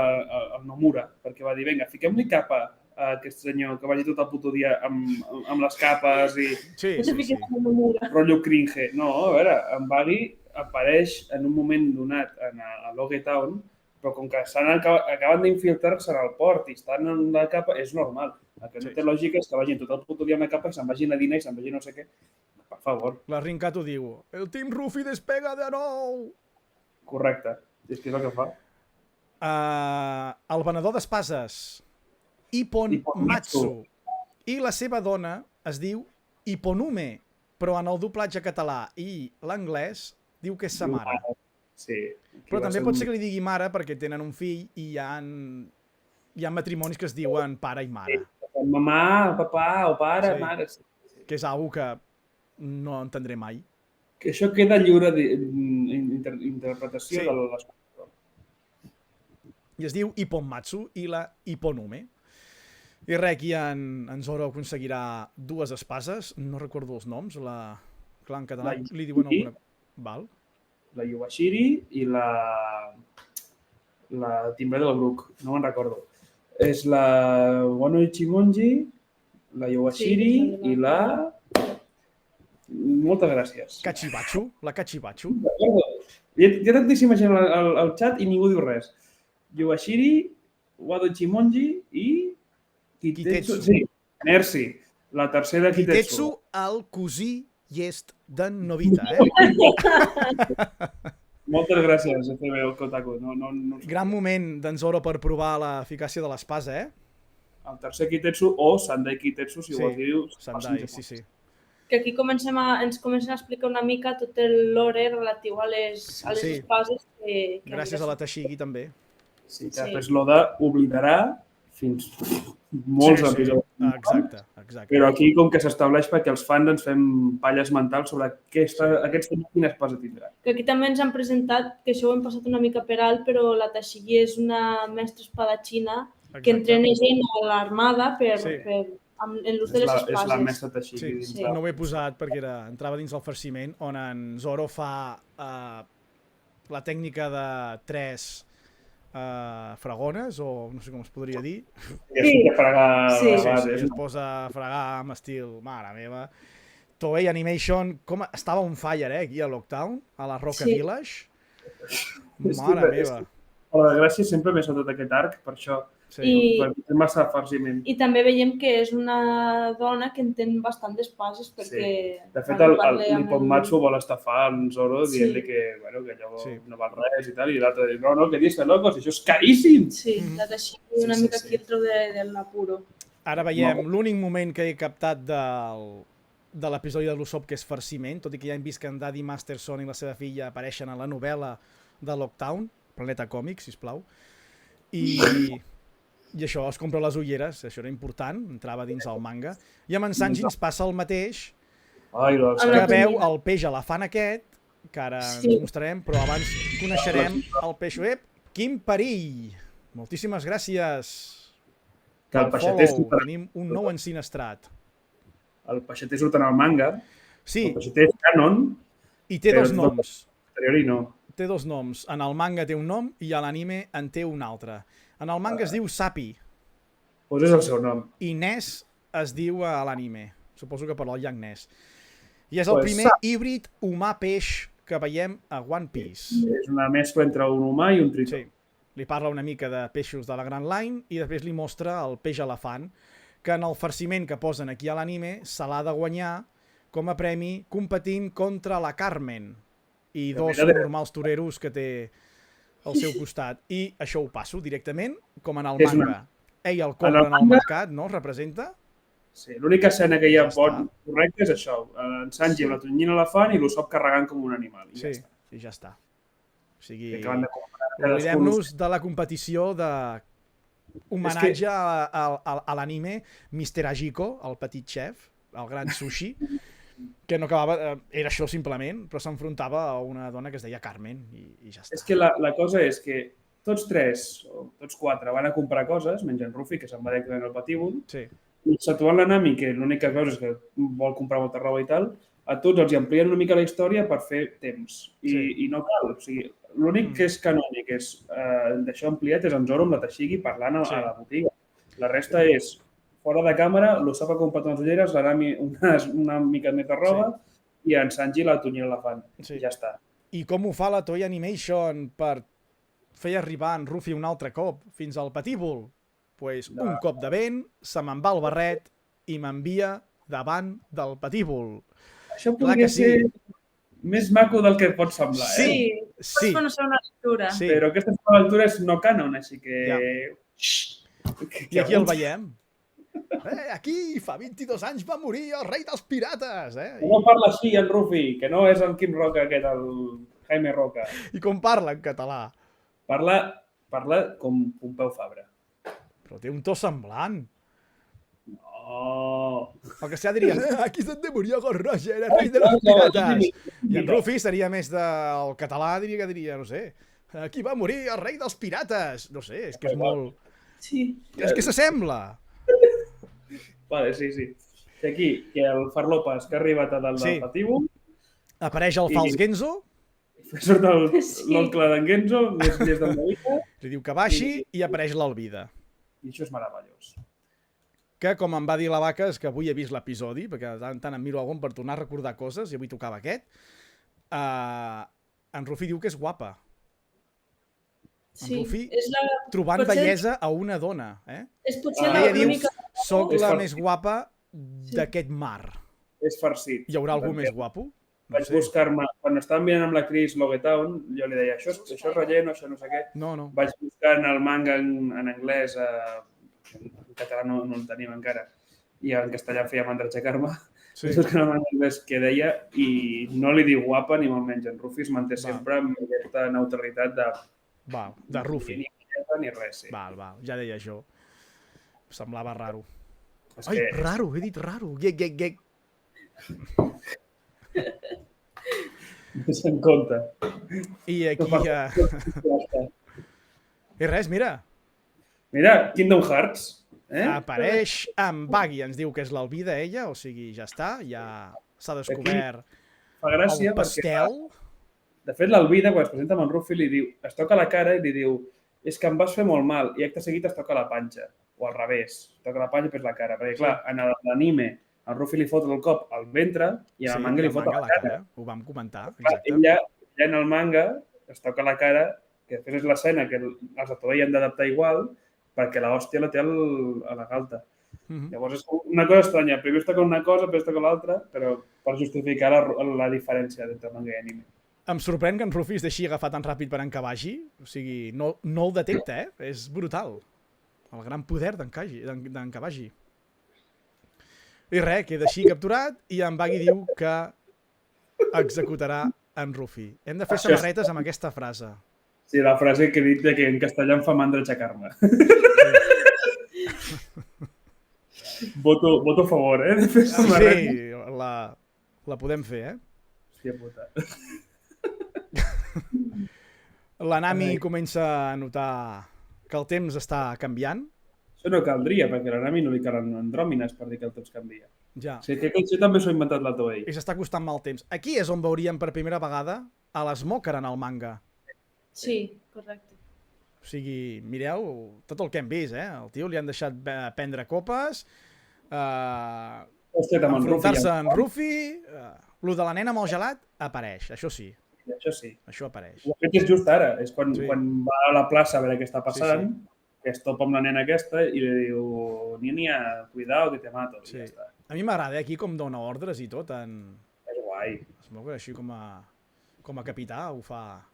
Nomura, perquè va dir, vinga, fiquem-li capa a aquest senyor que vagi tot el puto dia amb les capes i... Sí. Rotllo cringe. No, a veure, en Baggy apareix en un moment donat a Logue Town, però com que acaben d'infiltrar-se en el port i estan en la capa, és normal. El que no té lògica és que vagin tot el puto dia amb la capa i se'n vagin a dinar i se'n vagin no sé què. Per favor. La Rinkato diu, el Team Ruffy despega de nou! Correcte. És que és el que fa. El venedor d'espases, Ippon Matsu, i la seva dona es diu Ipponume, però en el doblatge català i l'anglès diu que és sa mare. Sí. Però també pot ser que li digui mare perquè tenen un fill i hi ha matrimonis que es diuen pare i mare. Mamà, papà o pare, mare. Que és algo que no entendré mai. Que això queda lliure d'interpretació de les... I es diu Ippon Matsu i la Ipponume. I res, aquí en Zoro aconseguirà 2 espases, no recordo els noms, clar, en català li diuen alguna... Val? La Yubashiri i la Timbre del Bruc, no me'n recordo. És la Wano Ichimonji, la Yubashiri i la... Moltes gràcies. Kachibachu, la Kachibachu. Hi ha tantíssima gent al xat i ningú diu res. Yubashiri, Wano Ichimonji i... Kitetsu. Sí, Nersi, la tercera Kitetsu. Kitetsu, el cosí llest d'en Novita, Moltes gràcies, FB Kotaku. Gran moment d'en Zoro per provar l'eficàcia de l'espasa, El tercer Kitetsu o Sandai Kitetsu, si vols dir. Sandai, sí. Que aquí ens comencen a explicar una mica tot el lore relatiu a les espases. Gràcies a la Tashigi, també. Sí, que després l'Oda oblidarà fins molts episodis. Exacte. Però aquí, com que s'estableix perquè els fans ens fem palles mentals sobre aquests temes, quina espasa tindrà. Que aquí també ens han presentat, que això ho hem passat una mica per alt, però la Tashigi és una mestra espadatxina que entrena gent a l'armada en l'ús de les espases. És la mestra Tashigi. Sí, no ho he posat perquè entrava dins el farciment on en Zoro fa la tècnica de 3 fragones, o no sé com es podria dir. Sí, es posa a fregar amb estil, mare meva. Toei Animation, com estava on fire, aquí a Lockdown, a la Roca Village. Mare meva. Per desgràcia, sempre m'he saltat aquest arc, per això. És massa farciment. I també veiem que és una dona que entén bastant d'espases, perquè... De fet, el Nipponmatsu vol estafar en Zoro dient-li que allò no val res i tal, i l'altre diu, no, que dius que locos, això és caríssim! Sí, la deixi una mica aquí el treu de l'apuro. Ara veiem l'únic moment que he captat de l'episodi de l'Usopp, que és farciment, tot i que ja hem vist que en Daddy Masterson i la seva filla apareixen a la novel·la de Lockdown, Planeta Còmics, sisplau, i això, es compra les ulleres, això era important, entrava dins el manga, i amb en Sanji ens passa el mateix, que veu el peix elefant aquest, que ara ens mostrarem, però abans coneixerem el peix web, Quin perill! Moltíssimes gràcies pel follow, tenim un nou ensinestrat. El peixeter surt en el manga, el peixeter és canon, i té dos noms. No. Té dos noms. En el manga té un nom i a l'anime en té un altre. En el manga es diu Sapi. Doncs és el seu nom. I Ness es diu a l'anime. Suposo que per al Young Ness. I és el primer híbrid humà-peix que veiem a One Piece. És una mescla entre un humà i un tritó. Sí. Li parla una mica de peixos de la Grand Line i després li mostra el peix elefant, que en el farciment que posen aquí a l'anime se l'ha de guanyar com a premi competint contra la Carmen i dos normals toreros que té al seu costat. I això ho passo directament, com en el manga. Ell el compra en el mercat, no? Representa? Sí, l'única escena que hi ha correcta és això. En Sanji amb la tonyina elefant i l'Usopp carregant com un animal. Sí, i ja està. O sigui, oblidem-nos de la competició de homenatge a l'anime Mr. Ajiko, el petit xef, el gran sushi, que no acabava, era això simplement, però s'enfrontava a una dona que es deia Carmen i ja està. És que la cosa és que tots tres, o tots quatre, van a comprar coses, menys en Ruffy, que se'n va directament al patíbul, i exceptuant la Nami, que l'única cosa és que vol comprar molta roba i tal, a tots els amplien una mica la història per fer temps. I no cal. O sigui, l'únic que és canònic, d'això ampliat, és en Zoro amb la Tashigi parlant a la botiga. La resta és fora de càmera, l'Usopp ha comprat unes ulleres, la Nami una mica més de roba i en Sanji la tonyina elefant. Ja està. I com ho fa la Toei Animation per fer arribar en Ruffy un altre cop fins al patíbul? Pues un cop de vent, se me'n va el barret i m'envia davant del patíbul. Això podria ser més maco del que pot semblar, Sí, pots fer una lectura. Però aquesta lectura és no canon, així que... I aquí el veiem. Aquí, fa 22 anys va morir el rei dels pirates. No parla així, en Ruffy, que no és el Quim Roca aquest, el Jaime Roca. I com parla en català? Parla com Pompeu Fabra. Però té un to semblant. No. El que s'ha diria, aquí s'han de morir a Roger, era rei de les pirates. I en Ruffy seria més del català, diria, no sé, aquí va morir el rei dels pirates. No sé, és que és molt... Sí. És que s'assembla. Vale, sí. I aquí, que el Farlopes, que ha arribat a dalt del patíbul... Apareix el fals Genzo. Surt l'oncle d'en Genzo, més d'en Davida. Li diu que baixi i apareix l'Alvida. I això és meravellós. Que, com em va dir la Vaca, és que avui he vist l'episodi, perquè tant em miro algun per tornar a recordar coses, i avui tocava aquest. En Ruffy diu que és guapa. En Ruffy trobant bellesa a una dona. És potser l'única... Soc la més guapa d'aquest mar. És farcit. Hi haurà algú més guapo? vaig buscar-me... Quan estàvem mirant amb la Chris Logetown, jo li deia, això és relleno, això no sé què. No. Vaig buscar el manga en anglès, en català no el tenim encara, i en castellà feia mandra aixecar-me. Sí. Vaig buscar el manga en anglès que deia i no li diu guapa ni molt menys. En Rufi es manté sempre amb aquesta neutralitat de Rufi. Ni res, sí. Val, ja deia jo. Semblava raro. Ai, raro, he dit raro. Gec. Ves en compte. I aquí... I res, mira. Mira, Kingdom Hearts. Apareix amb Baggy, ens diu que és l'Alvida, ella, o sigui, ja està, ja s'ha descobert el pastel. De fet, l'Alvida, quan es presenta amb en Rufi, li diu, es toca la cara i li diu, és que em vas fer molt mal, i acte seguit es toca la panxa, o al revés, es toca la panxa i després la cara, perquè clar, en l'anime, en Rufi li fot el cop al ventre i en el manga li fot a la cara. Ho vam comentar, exacte. Ella en el manga es toca la cara, que després és l'escena que els de Toei han d'adaptar igual, perquè l'hòstia la té a la galta. Llavors és una cosa estranya. Primer es toca una cosa, després es toca l'altra, però per justificar la diferència entre manga i anime. Em sorprèn que en Rufi es deixi agafar tan ràpid per en Kabaji. O sigui, no el detecta, És brutal. El gran poder d'en Kabaji. I res, queda així capturat i en Baggy diu que executarà en Rufi. Hem de fer samarretes amb aquesta frase. Sí, la frase que he dit que en castellà em fa mandra aixecar-me. Voto a favor, de fer samarretes. Sí, la podem fer, Hòstia puta. La Nami comença a notar que el temps està canviant. Això no caldria, perquè a la Nami no li calen andròmines per dir que el temps canvia. Ja. O sigui, que això també s'ho ha inventat la Toei. I s'està costant mal temps. Aquí és on veuríem per primera vegada a l'Smoker en el manga. Sí, correcte. O sigui, mireu tot el que hem vist, El tio li han deixat prendre copes, enfrontar-se amb Rufi, lo de la nena amb el gelat apareix, això sí. Això sí. Això apareix. De fet, és just ara. És quan va a la plaça a veure què està passant, que es topa amb la nena aquesta i li diu Niña, cuidado que te mato. Sí. Ja està. A mi m'agrada aquí com dona ordres i tot. És guai. Smoker així com a capità ho fa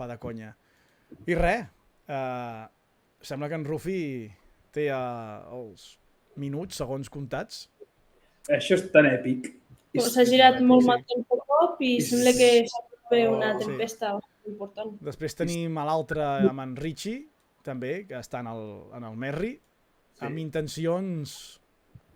de conya. I res, sembla que en Rufi té els minuts, segons comptats. Això és tan èpic. S'ha girat molt mal temps a cop i sembla que s'ha fet una tempesta important. Després tenim a l'altre, amb en Richie, també, que està en el Merry, amb intencions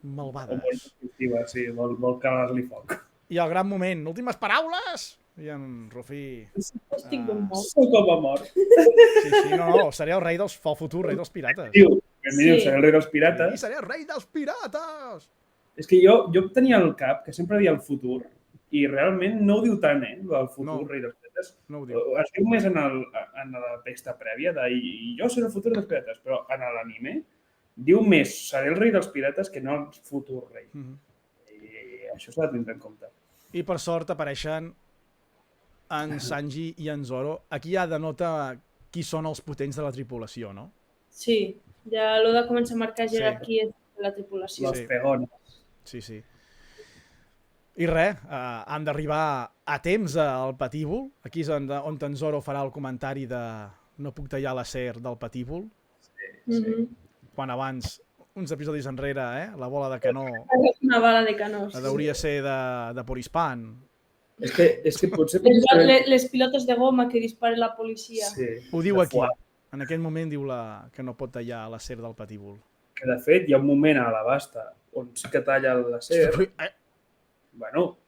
malvades. Molt positiva, sí, vol calar-li foc. I el gran moment, últimes paraules! I en Rufi... Estic ben mort. Soc com a mort. Sí, no, seré el rei del futur rei dels pirates. Diu, seré el rei dels pirates. I seré el rei dels pirates! És que jo tenia al cap que sempre dia el futur i realment no ho diu tant, el futur rei dels pirates. No ho diu. Es diu més en la texta prèvia i jo seré el futur dels pirates, però en l'anime diu més seré el rei dels pirates que no el futur rei. I això s'ha de tindre en compte. I per sort apareixen en Sanji i en Zoro. Aquí ja denota qui són els potents de la tripulació, no? Sí, ja l'ho de començar a marcar jerarquies de la tripulació. Els pegones. Sí. I res, han d'arribar a temps al patíbul. Aquí és on en Zoro farà el comentari de no puc tallar l'acer del patíbul. Sí. Quan abans, uns episodis enrere, la bola de canó... Una bala de canó. Hauria de ser de Porispan. És que potser... Les pilotes de goma que dispara la policia. Sí. Ho diu aquí. En aquest moment diu que no pot tallar l'acer del patíbul. Que de fet hi ha un moment a la basta on sí que talla l'acer. Bueno,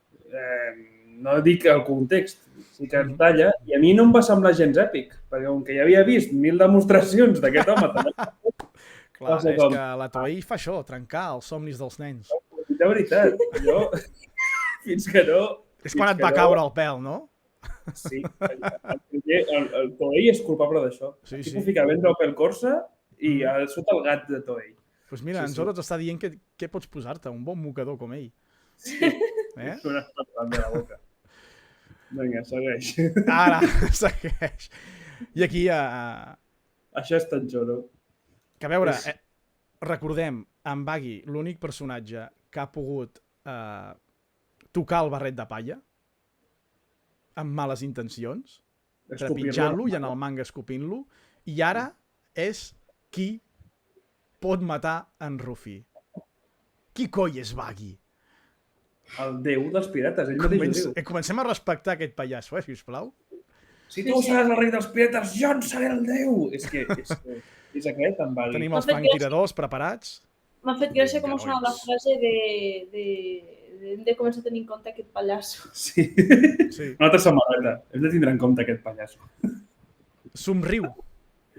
no dic el context, sí que en talla, i a mi no em va semblar gens èpic, perquè com que ja havia vist 1000 demostracions d'aquest home... Clar, és que la Toei fa això, trencar els somnis dels nens. De veritat, jo... Fins que no... És quan et va caure el pèl, no? Sí, el Toei és culpable d'això. Aquí puc ficar vendre el pèl corsa i sota el gat de Toei. Doncs mira, en Zoro t'està dient que què pots posar-te, un bon mocador com ell. Sí, una espatlant de la boca. Vinga, segueix. Ara, segueix. I aquí... Això és tan Zoro. Que a veure, recordem, en Baggy, l'únic personatge que ha pogut tocar el barret de palla amb males intencions, Escopir-lo. trepitjant-lo i en el manga escopint-lo, i ara és qui pot matar en Ruffy. Qui coi és Baggy? El déu dels pirates, ell mateix ho diu. Comencem a respectar aquest pallasso, sisplau. Si tu seràs el rei dels pirates, jo en seré el déu! És aquest, en Baggy. Tenim els franctiradors preparats. M'ha fet gràcia com Vinga, sona la nois. frase hem de començar a tenir en compte aquest pallasso. Sí. Sí. Una altra samarreta. Hem de tindre en compte aquest pallasso. Somriu.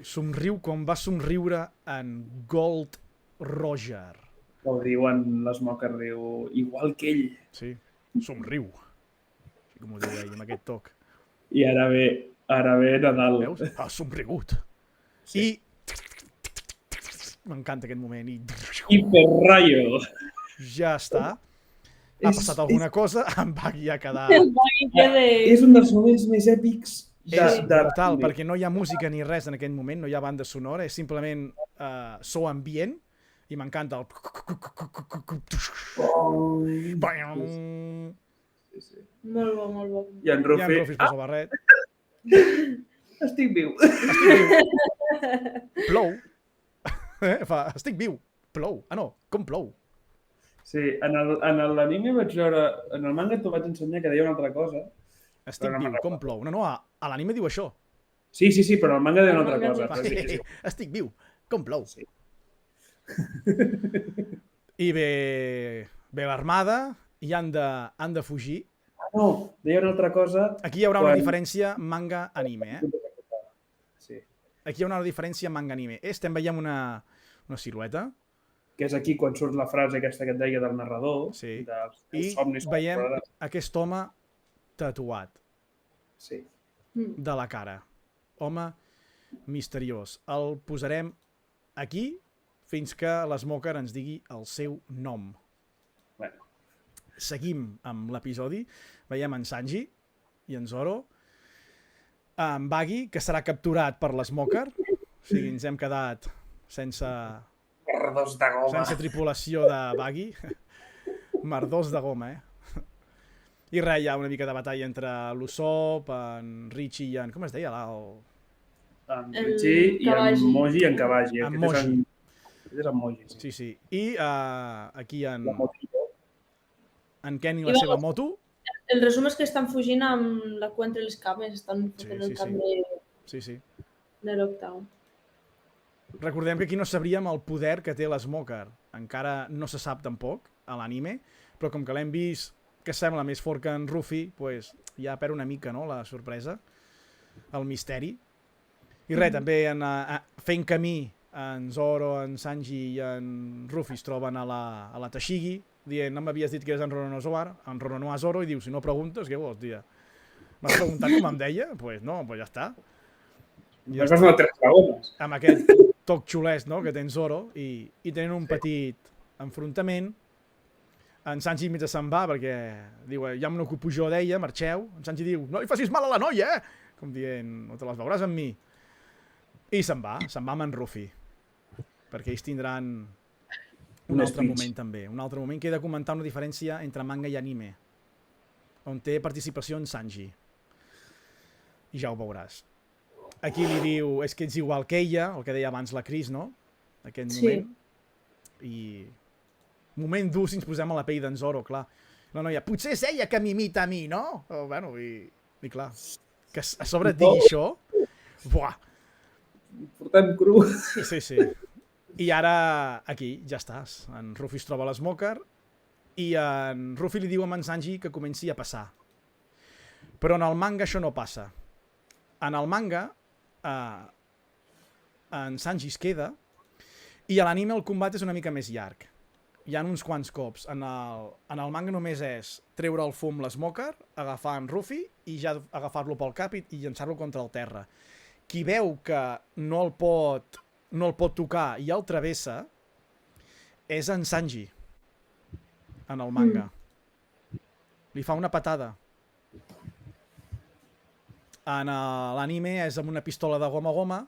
Somriu com va somriure en Gold Roger. Ho diuen l'Smoker, diu, igual que ell. Sí, somriu. Així com ho diu ell, amb aquest toc. I ara ve Nadal. Veus? Ha somrigut. Sí. I... M'encanta aquest moment. I Perrayo. Ja està. Ha passat alguna cosa, en Baggy ha quedat... És un dels moments més èpics És brutal, perquè no hi ha música ni res en aquell moment, no hi ha banda sonora, és simplement so ambient, i m'encanta el... Molt bo, molt bo. I en Ruffy... I en Ruffy es posa el barret. Estic viu. Plou. Fa, estic viu. Plou. Ah, no, com plou? Sí, en l'anime vaig veure... En el manga t'ho vaig ensenyar que deia una altra cosa. Estic Però no viu, me'n com plou. No, a l'anime diu això. Sí, però el manga deia una altra El cosa. manga Però sí. Estic viu, com plou. Sí. I ve l'armada i han de fugir. No, deia una altra cosa. Aquí hi haurà una diferència manga-anime, Sí. Aquí hi haurà una diferència manga-anime. Estem veient una silueta. Que és aquí quan surt la frase aquesta que et deia del narrador. Sí. Dels I somnis. veiem aquest home tatuat Sí. de la cara. Home misteriós. El posarem aquí fins que l'Smoker ens digui el seu nom. Bueno. Seguim amb l'episodi. Veiem en Sanji i en Zoro. En Baggy, que serà capturat per l'Smoker. O sigui, ens hem quedat sense Merdós de goma. sense tripulació de Baggy. Merdós de goma, I res, hi ha una mica de batalla entre l'Usopp, en Richie i en... Com es deia? En Richie i en Moji i en Kabaji. En Moji. Aquest és en Moji, sí. Sí. I aquí en La motillo. Ken i la seva moto. El resum és que estan fugint amb la cua entre les cames, estan fotent el camp Sí. de l'Octau. Recordem que aquí no sabríem el poder que té l'Smoker. Encara no se sap tampoc a l'anime, però com que l'hem vist que sembla més fort que en Ruffy, pues, ja perd una mica, no?, la sorpresa, el misteri. I res, també fent camí en Zoro, en Sanji i en Ruffy es troben a la Tashigi, dient, no m'havies dit que eres en Roronoa Zoro, i diu, si no preguntes, què vols, tia? M'has preguntat com em deia? Pues no, pues ja està. Ja vas donar 3 segones. Amb aquest toc xulès, no?, que té en Zoro, i tenen un petit enfrontament. En Sanji mig se'n va perquè diu, ja me n'ocupo jo d'ella, marxeu. En Sanji diu, no li facis mal a la noia, com dient, no te les veuràs amb mi. I se'n va amb en Ruffy. Perquè ells tindran un altre moment també. Un altre moment que he de comentar una diferència entre manga i anime, on té participació en Sanji. I ja ho veuràs. Aquí li diu, és que ets igual que ella, el que deia abans la Cris, no? Aquest moment. I... moment dur si ens posem a la pell d'en Zoro, clar. La noia, potser és ella que m'imita a mi, no? Bueno, i clar, que a sobre et digui això, buah. Portem cru. Sí. I ara, aquí, ja estàs. En Ruffy es troba a l'Smoker i en Ruffy li diu a en Sanji que comenci a passar. Però en el manga això no passa. En el manga, en Sanji es queda i a l'anime el combat és una mica més llarg. Hi ha uns quants cops. En el manga només és treure el fum l'Smoker, agafar en Ruffy i ja agafar-lo pel cap i llançar-lo contra el terra. Qui veu que no el pot tocar i el travessa és en Sanji en el manga. Li fa una patada. En l'anime és amb una pistola de goma a goma.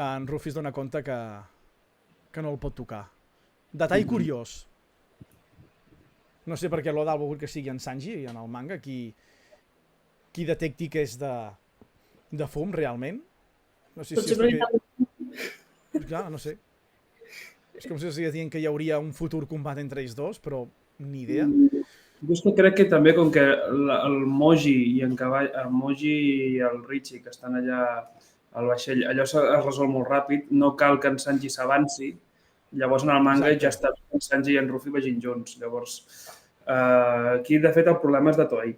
En Ruffy es dona compte que no el pot tocar. Detall curiós. No sé per què l'Oda ha volgut que sigui en Sanji en el manga, qui detecti que és de fum, realment. No sé si és perquè... Clar, no sé. És com si estigués dient que hi hauria un futur combat entre ells dos, però ni idea. Jo és que crec que també, com que el Moji i en Cavall, el Moji i el Richie, que estan allà al vaixell, allò es resol molt ràpid, no cal que en Sanji s'avanci, llavors en el manga ja està que en Sanji i en Ruffy vagin junts. Llavors, aquí, de fet, el problema és de Toei.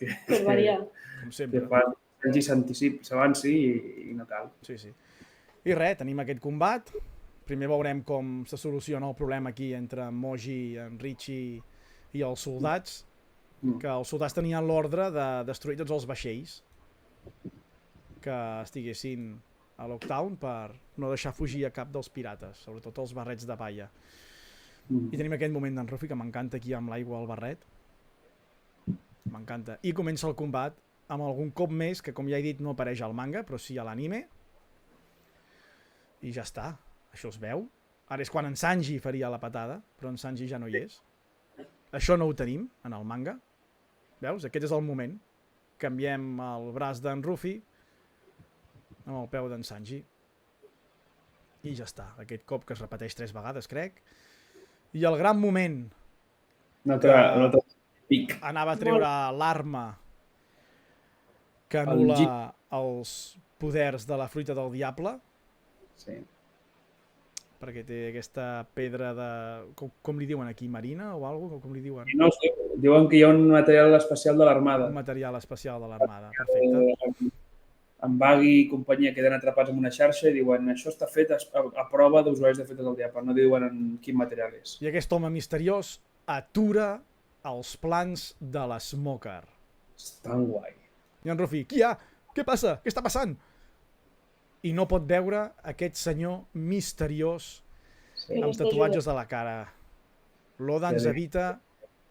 Per variar. Com sempre. Que fa que Sanji s'avanci i no cal. Sí, sí. I res, tenim aquest combat. Primer veurem com se soluciona el problema aquí entre Moji, en Richie i els soldats, que els soldats tenien l'ordre de destruir tots els vaixells que estiguessin a Lockdown per no deixar fugir a cap dels pirates, sobretot els barrets de palla. I tenim aquest moment d'en Ruffy que m'encanta aquí amb l'aigua al barret. M'encanta. I comença el combat amb algun cop més, que com ja he dit no apareix al manga, però sí a l'anime. I ja està. Això es veu. Ara és quan en Sanji faria la patada, però en Sanji ja no hi és. Això no ho tenim en el manga. Veus? Aquest és el moment. Canviem el braç d'en Ruffy amb el peu d'en Sanji. I ja està. Aquest cop que es repeteix 3 vegades, crec. I el gran moment pic. Anava a treure l'arma que anul·la els poders de la fruita del diable. Sí. Perquè té aquesta pedra de... Com li diuen aquí? Marina o alguna cosa? Com li diuen? No sé, diuen que hi ha un material especial de l'Armada. Un material especial de l'Armada, perfecte. En Baggy i companyia queden atrapats en una xarxa i diuen això està fet a prova d'usuaris de fruita del diable, no diuen en quin material és. I aquest home misteriós atura els plans de l'Smoker. És tan guai. I en Ruffy, qui hi ha? Què passa? Què està passant? I no pot veure aquest senyor misteriós amb tatuatges a la cara. L'Oda ens evita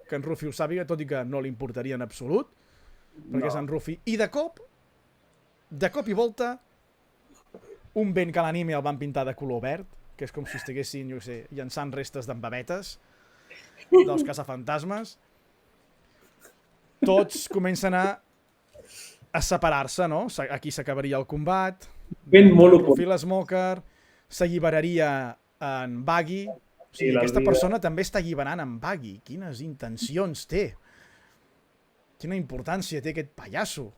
que en Ruffy ho sàpiga, tot i que no li importaria en absolut, perquè és en Ruffy. I de cop i volta, un vent que a l'anime el van pintar de color verd, que és com si estiguessin, jo sé, llançant restes d'embabetes dels caçafantasmes. Tots comencen a separar-se, no? Aquí s'acabaria el combat. Ben molt Ruffy l'Smoker, s'alliberaria en Baggy. O sigui, aquesta persona també està alliberant en Baggy. Quines intencions té? Quina importància té aquest pallasso?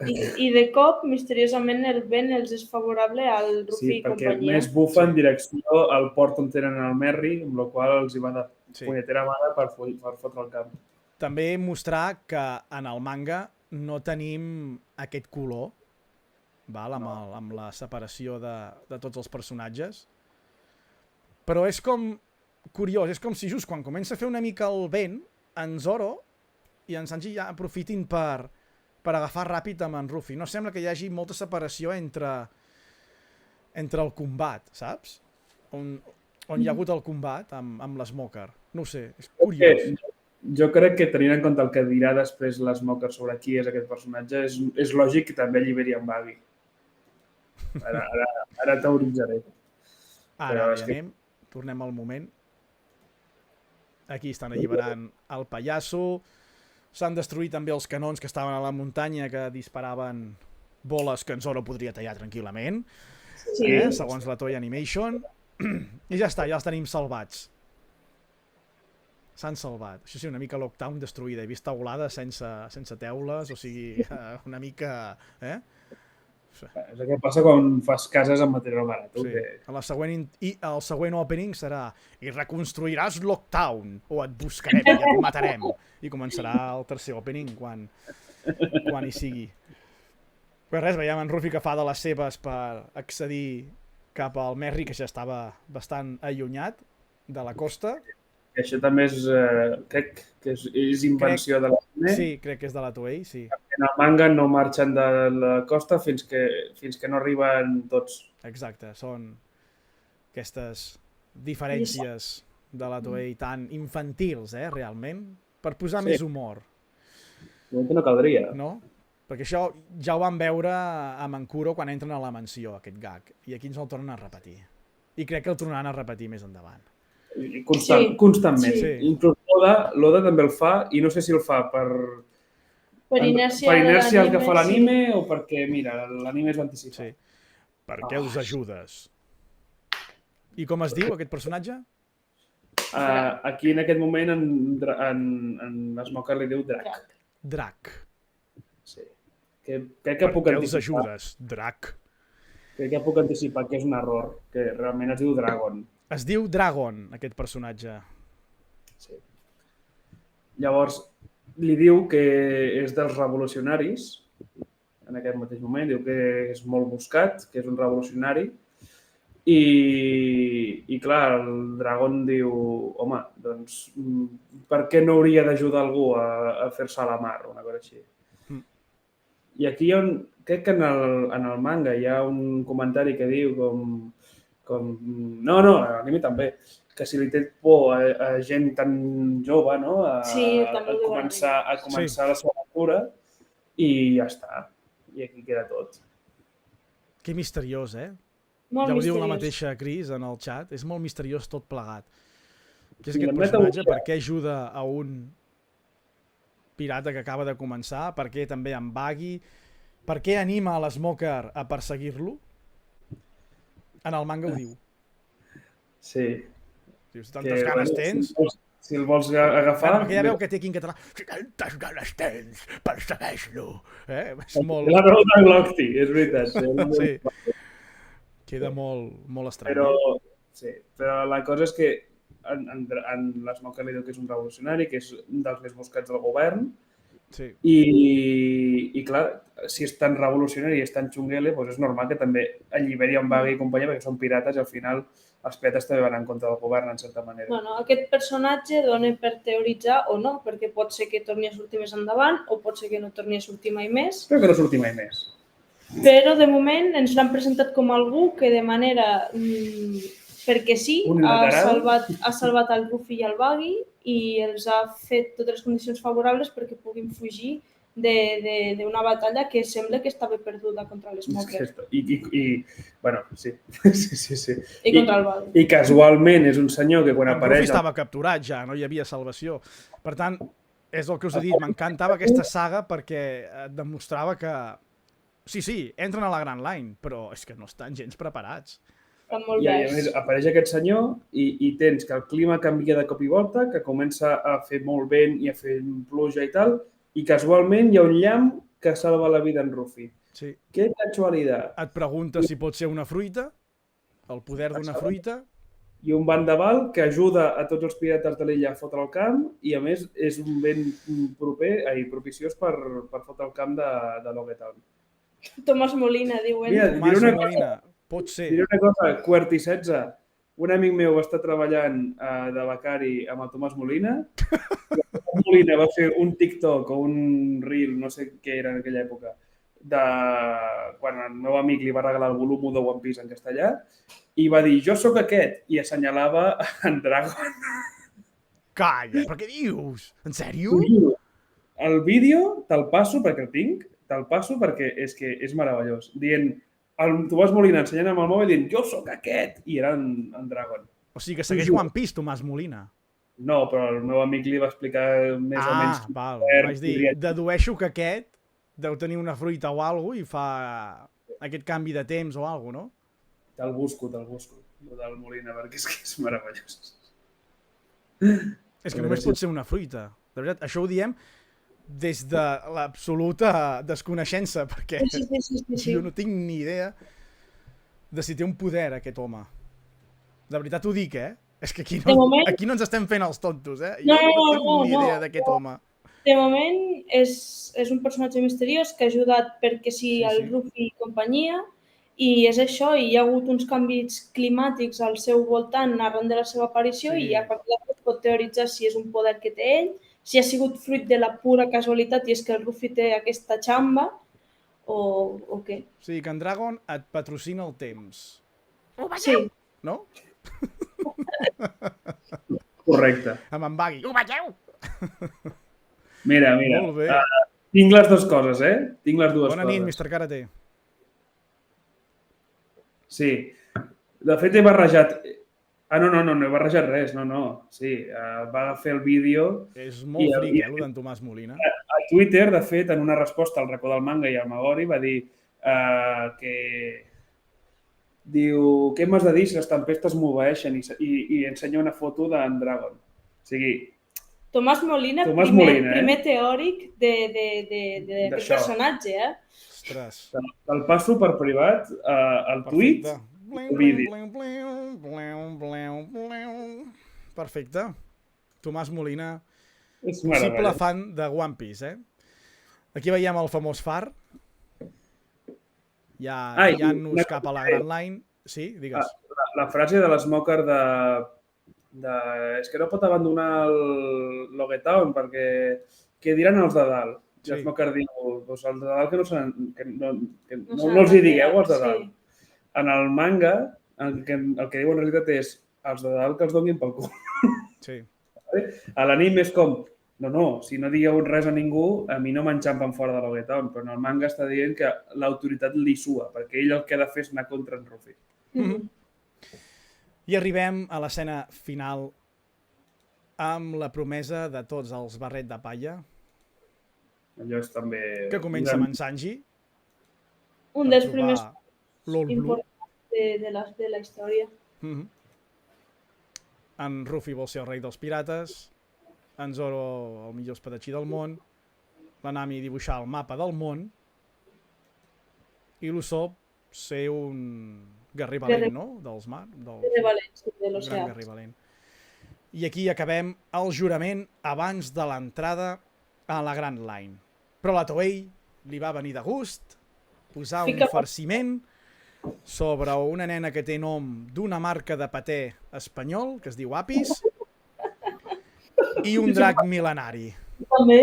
I de cop, misteriosament, el vent els és favorable al Ruffy i companyia. Sí, perquè més bufa en direcció al port on tenen el Merry, amb la qual els hi va de punyetera mala per fotre el camp. També mostrar que en el manga no tenim aquest color, val? Amb la separació de tots els personatges. Però és com curiós, és com si just quan comença a fer una mica el vent, en Zoro i en Sanji ja aprofitin per agafar ràpid amb en Ruffy. No sembla que hi hagi molta separació entre el combat, saps? On hi ha hagut el combat amb l'Smoker. No ho sé, és curiós. Jo crec que tenint en compte el que dirà després l'Smoker sobre qui és aquest personatge, és lògic que també alliberi en Baggy. Ara teoritzaré. Ara ja anem, tornem al moment. Aquí estan alliberant el pallasso. S'han destruït també els canons que estaven a la muntanya que disparaven boles que en Zoro podria tallar tranquil·lament, segons la Toei Animation. I ja està, ja els tenim salvats. S'han salvat. Això sí, una mica Lockdown destruïda. He vist taulada sense teules, o sigui, una mica... És el que passa quan fas cases amb material barat. Sí. El següent opening serà i reconstruiràs Lockdown o et buscarem i et matarem. I començarà el tercer opening quan hi sigui. Però res, veiem en Ruffy que fa de les seves per accedir cap al Merry, que ja estava bastant allunyat de la costa. Això també és, crec que és invenció de l'anime. Sí, crec que és de la Toei, sí. En el manga no marxen de la costa fins que no arriben tots. Exacte, són aquestes diferències de la Toei tan infantils, realment, per posar més humor. No caldria. No? Perquè això ja ho vam veure amb en Kuro quan entren a la mansió, aquest gag, i aquí ens el tornen a repetir. I crec que el tornaran a repetir més endavant. Constantment. Sí. Inclús l'Oda també el fa, i no sé si el fa per inèrcia el que fa l'anime o perquè, mira, l'anime es va anticipar. Sí. Per què us ajudes? I com es diu aquest personatge? Aquí en aquest moment en Smoker li diu Drac. Drac. Sí. Crec que puc Per què els anticipar. ajudes? Drac. Crec que puc anticipar que és un error, que realment es diu Dragon. Es diu Dragon, aquest personatge. Sí. Llavors, li diu que és dels revolucionaris, en aquest mateix moment, diu que és molt buscat, que és un revolucionari, i clar, el Dragon diu, home, doncs, per què no hauria d'ajudar algú a fer-se a la mar, o una cosa així. I aquí crec que en el manga hi ha un comentari que diu com no, a l'anime també, que si li té por a gent tan jove, no? A començar la seva aventura, i ja està. I aquí queda tot. Que misteriós, eh? Molt ja ho diu misteriós. la mateixa Cris en el chat, és molt misteriós tot plegat. Què és aquest personatge? Per què ajuda a un pirata que acaba de començar? Per què també en Buggy? Per què anima a l'Smoker a perseguir-lo? En el manga ho diu. Sí. Dius, tantes ganes tens? Si el vols agafar... Perquè ja veu que té aquí en català. Si tantes ganes tens, persegueix-lo. És molt... La raó de Glocti, és veritat. Sí. Queda molt estrany. Però la cosa és que en l'Smoker li diu que és un revolucionari, que és un dels més buscats del govern, i clar, si és tan revolucionari i és tan xunguele, doncs és normal que també alliberi en Buggy i companyia, perquè són pirates i al final els pirates també van en contra del govern, en certa manera. Bueno, aquest personatge dona per teoritzar o no, perquè pot ser que torni a sortir més endavant o pot ser que no torni a sortir mai més. Crec que no sortir mai més. Però de moment ens l'han presentat com algú que de manera, perquè sí, ha salvat el Ruffy i el Buggy i els ha fet totes les condicions favorables perquè puguin fugir d'una batalla que sembla que estava perduda contra l'Smoker. Bueno, sí. I contra el Buggy. I casualment és un senyor que quan apareix... El Ruffy estava capturat ja, no hi havia salvació. Per tant, és el que us he dit, m'encantava aquesta saga perquè et demostrava que sí, entren a la Grand Line, però és que no estan gens preparats. I a més apareix aquest senyor i tens que el clima canvia de cop i volta, que comença a fer molt vent i a fer pluja i tal, i casualment hi ha un llamp que salva la vida en Ruffy. Sí. Que casualitat. Et pregunta si pot ser una fruita, el poder d'una fruita. I un vendaval que ajuda a tots els pirates de l'illa a fotre el camp i a més és un vent propiciós per fotre el camp de Logetown. Tomàs Molina, diuen. Mira, Tomàs Molina, pot ser. Diré una cosa, QWERTY 16. Un amic meu va estar treballant de becari amb el Tomàs Molina. El Tomàs Molina va fer un TikTok o un Reel, no sé què era en aquella època, de quan el meu amic li va regalar el volum 1 de One Piece en castellà i va dir, jo sóc aquest, i assenyalava en Dragon. Calla, però què dius? En sèrio? El vídeo te'l passo perquè el tinc, te'l passo perquè és que és meravellós. Dient, el Tomàs Molina ensenyant amb el mòbil dient, jo sóc aquest, i era en Dragon. O sigui que segueix One Piece, Tomàs Molina. No, però el meu amic li va explicar més o menys... Val. Vaig dir, dedueixo que aquest deu tenir una fruita o alguna cosa i fa aquest canvi de temps o alguna cosa, no? Te'l busco, el del Molina, perquè és que és meravellós. És que només pot ser una fruita. De veritat, això ho diem des de l'absoluta desconeixença, perquè jo no tinc ni idea de si té un poder aquest home. De veritat ho dic, És que aquí no ens estem fent els tontos, Jo no tinc ni idea d'aquest home. De moment és un personatge misteriós que ha ajudat perquè sí el Ruffy i companyia, i és això, i hi ha hagut uns canvis climàtics al seu voltant arran de la seva aparició i a partir d'aquí pot teoritzar si és un poder que té ell, si ha sigut fruit de la pura casualitat i és que el Ruffy té aquesta xamba o què. O sigui que en Dragon et patrocina el temps. Sí. No? Correcte. Amb en Buggy. Ho veieu? Mira. Molt bé. Tinc les dues coses, Tinc les dues coses. Bona nit, Mr. Karate. Sí. De fet, he barrejat No he barrejat res, no. Sí, va fer el vídeo... És molt fric, el d'en Tomàs Molina. A Twitter, de fet, en una resposta al racó del manga i al Magori, va dir que... Diu, què m'has de dir si les tempestes m'obeeixen? I ensenya una foto d'en Dragon. O sigui... Tomàs Molina, primer teòric d'aquest personatge, Ostres. Te'l passo per privat al tuit el vídeo. Perfecte. Tomàs Molina, És possible fan de One Piece, Aquí veiem el famós far. Ja guiant-nos cap a la Grand Line. Sí, digues. La frase de l'Smoker és que no pot abandonar el Logetown perquè què diran els de dalt? I l'Smoker diu, doncs els de dalt que no els hi digueu als de dalt. En el manga, el que diu en realitat és els de dalt que els donin pel cul. Sí. A l'anime és com, no, si no digueu res a ningú, a mi no m'enxampen fora de Logetown, però en el manga està dient que l'autoritat li sua, perquè ell el que ha de fer és anar contra en Ruffy. I arribem a l'escena final amb la promesa de tots els barret de palla. Allò és també... Que comença amb en Sanji. Un dels primers importants de la història. En Ruffy vol ser el rei dels pirates, en Zoro el millor espadatxí del món, la Nami dibuixar el mapa del món i l'Usopp ser un guerrer valent, no? Dels mars. Guerrer valent, sí, de l'oceà. Guerrer valent. I aquí acabem el jurament abans de l'entrada a la Grand Line. Però a la Toei li va venir de gust posar un farciment sobre una nena que té nom d'una marca de paté espanyol, que es diu Apis, i un drac mil·lenari. Jo també.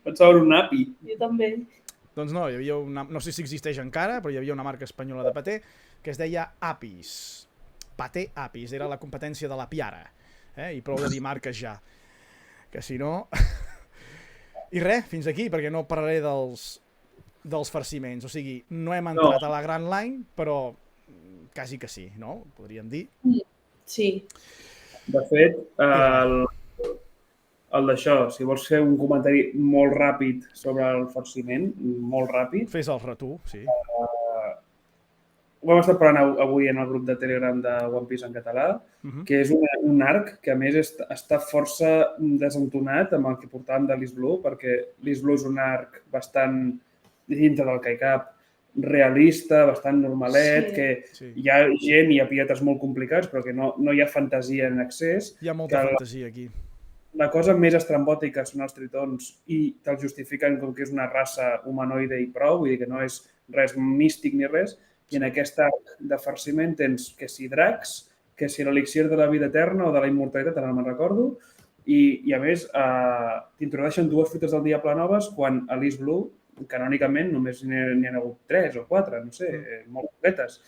Pensava en un api. Jo també. Doncs no, hi havia no sé si existeix encara, però hi havia una marca espanyola de paté que es deia Apis. Paté Apis, era la competència de la Piara. I prou de dir marques ja. Que si no... I res, fins aquí, perquè no parlaré dels farciments. O sigui, no hem entrat a la Grand Line, però quasi que sí, no? Podríem dir. Sí. De fet, el d'això, si vols fer un comentari molt ràpid sobre el farciment, molt ràpid... Fes el retú, sí. Ho hem estat parlant avui en el grup de Telegram de One Piece en català, que és un arc que, a més, està força desentonat amb el que portàvem de l'East Blue, perquè l'East Blue és un arc bastant dintre del Kai-Cap, realista, bastant normalet, que hi ha gent, hi ha pirates molt complicats, però que no hi ha fantasia en excés. Hi ha molta fantasia aquí. La cosa més estrambòtica són els tritons i te'ls justifiquen com que és una raça humanoide i prou, vull dir que no és res místic ni res, i en aquest arc de farciment tens que si dracs, que si l'elixir de la vida eterna o de la immortalitat, ara no me'n recordo, i a més t'introdueixen dues fruites del diable noves quan a l'East Blue, canònicament, només n'hi ha hagut 3 o 4, no sé, molt poquetes.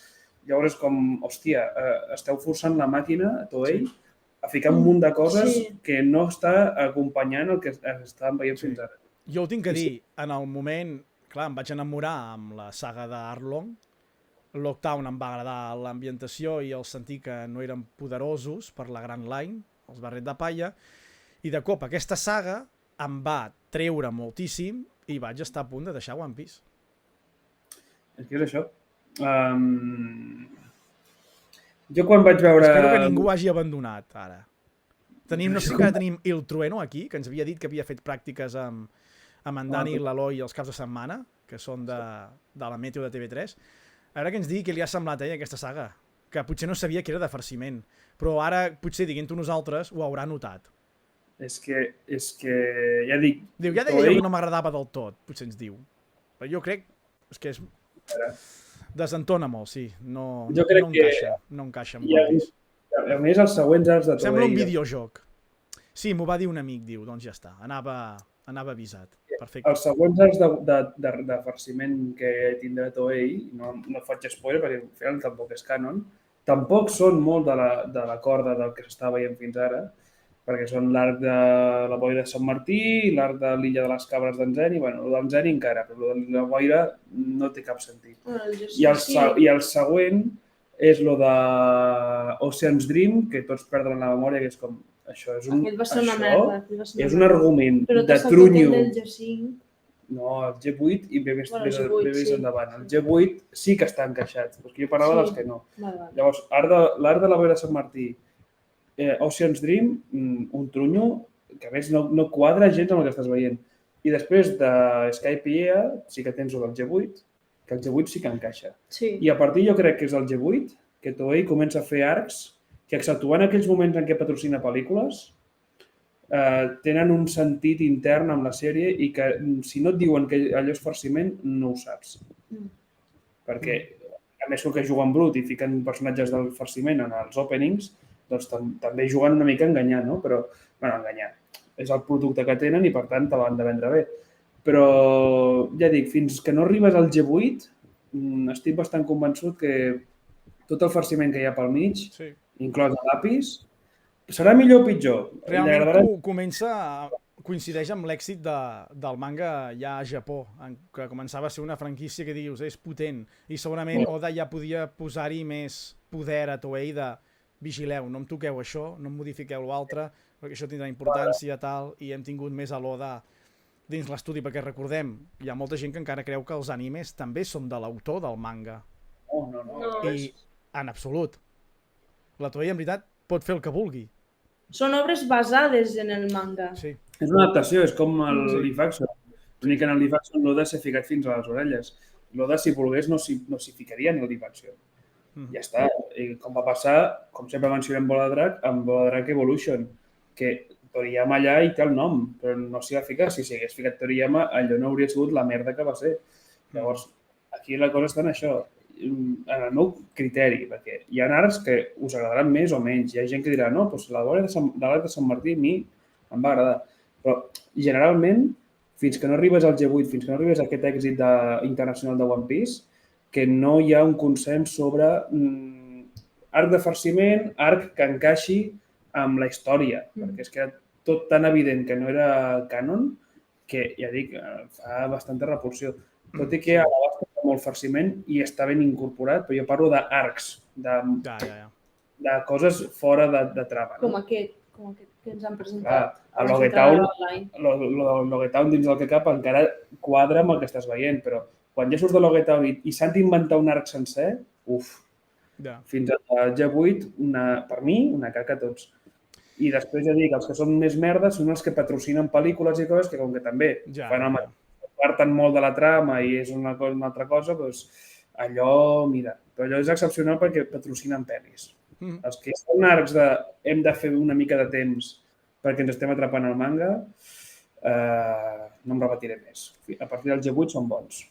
Llavors és com, hòstia, esteu forçant la màquina, Toei, a ficar un munt de coses que no està acompanyant el que estàvem veient fins ara. Jo ho tinc que dir, en el moment, clar, em vaig enamorar amb la saga d'Arlong, Lockdown em va agradar l'ambientació i el sentir que no eren poderosos per la Grand Line, els barret de palla, i de cop aquesta saga em va treure moltíssim i vaig estar a punt de deixar One Piece. És que és això. Jo quan vaig veure... Espero que ningú hagi abandonat, ara. No sé si encara tenim Il Trueno aquí, que ens havia dit que havia fet pràctiques amb en Dani, l'Eloi els caps de setmana, que són de la Meteo de TV3. A veure que ens digui què li ha semblat aquesta saga, que potser no sabia que era de farciment, però ara potser diguent-ho nosaltres ho haurà notat. És que ja dic... Diu, ja deia jo que no m'agradava del tot, potser ens diu. Però jo crec que desentona molt, sí. No encaixa amb One Piece. A més, els següents arcs de Toei... Sembla un videojoc. Sí, m'ho va dir un amic, diu, doncs ja està, anava avisat. Perfecte. Els següents arcs de farciment que tindrà Toei, no faig spoiler perquè al final tampoc és canon, tampoc són molt de la corda del que s'està veient fins ara, perquè són l'arc de la boira de Sant Martí, l'arc de l'illa de les cabres d'en Zeni, bueno, el d'en Zeni encara, però el de la boira no té cap sentit. I el següent és lo de Ocean's Dream, que tots perden la memòria, que és com... Això és un... Aquell va ser una merda. És un argument però de trunyo. Però t'has G5. No, el G8 i ve més sí. endavant. El G8 sí que està encaixat, perquè jo parlava dels que no. Vale. Llavors, l'art de la Veu de Sant Martí, Ocean's Dream, un trunyo, que a més no quadra gens amb el que estàs veient. I després de Skype i EA sí que tens el del G8, que el G8 sí que encaixa. Sí. I a partir jo crec que és el G8 que Toei comença a fer arcs que, exceptuant aquells moments en què patrocina pel·lícules, tenen un sentit intern amb la sèrie i que si no et diuen que allò és farciment, no ho saps. Perquè, a més que juguen brut i fiquen personatges del farciment en els openings, doncs també juguen una mica a enganyar, no? Però, bueno, enganyar. És el producte que tenen i, per tant, te l'han de vendre bé. Però, ja dic, fins que no arribes al G8, estic bastant convençut que tot el farciment que hi ha pel mig, inclòs l'àpis, serà millor o pitjor. Realment coincideix amb l'èxit del manga ja a Japó, que començava a ser una franquícia que dius, és potent, i segurament Oda ja podia posar-hi més poder a Toei de vigileu, no em toqueu això, no em modifiqueu l'altre, perquè això tindrà importància, tal, i hem tingut més a l'Oda dins l'estudi, perquè recordem, hi ha molta gent que encara creu que els animes també són de l'autor del manga. No. I en absolut. La Toei, en veritat, pot fer el que vulgui. Són obres basades en el manga. Sí. És una adaptació, és com el live action. L'únic que en el live action l'Oda s'ha ficat fins a les orelles. L'Oda, si volgués, no s'hi ficaria en el live action. Ja està. I com va passar, com sempre mencionem Bola de Drac, amb Bola de Drac Evolution, que Toriyama allà hi té el nom, però no s'hi va ficar. Si s'hi hagués ficat Toriyama, allò no hauria sigut la merda que va ser. Llavors, aquí la cosa està en això. En el meu criteri, perquè hi ha arts que us agradaran més o menys. Hi ha gent que dirà, no, doncs l'arc de Sant Martí a mi em va agradar. Però, generalment, fins que no arribes al G8, fins que no arribes a aquest èxit internacional de One Piece, que no hi ha un consens sobre arc de farciment, arc que encaixi amb la història, perquè és que era tot tan evident que no era canon que, ja dic, fa bastanta repulsió. Tot i que a l'abast té molt farciment i està ben incorporat, però jo parlo d'arcs, de coses fora de trama. Com aquest que ens han presentat. El Logetown dins del que cap encara quadra amb el que estàs veient, però quan ja surts de Logetown i s'han d'inventar un arc sencer, fins al G8, per mi, una caca tots. I després ja dic, els que són més merdes són els que patrocinen pel·lícules i coses que com que també parten molt de la trama i és una altra cosa, doncs allò, mira, però allò és excepcional perquè patrocinen pel·lis. Els que són arcs de hem de fer una mica de temps perquè ens estem atrapant el manga, no em repetiré més. A partir del G8 són bons.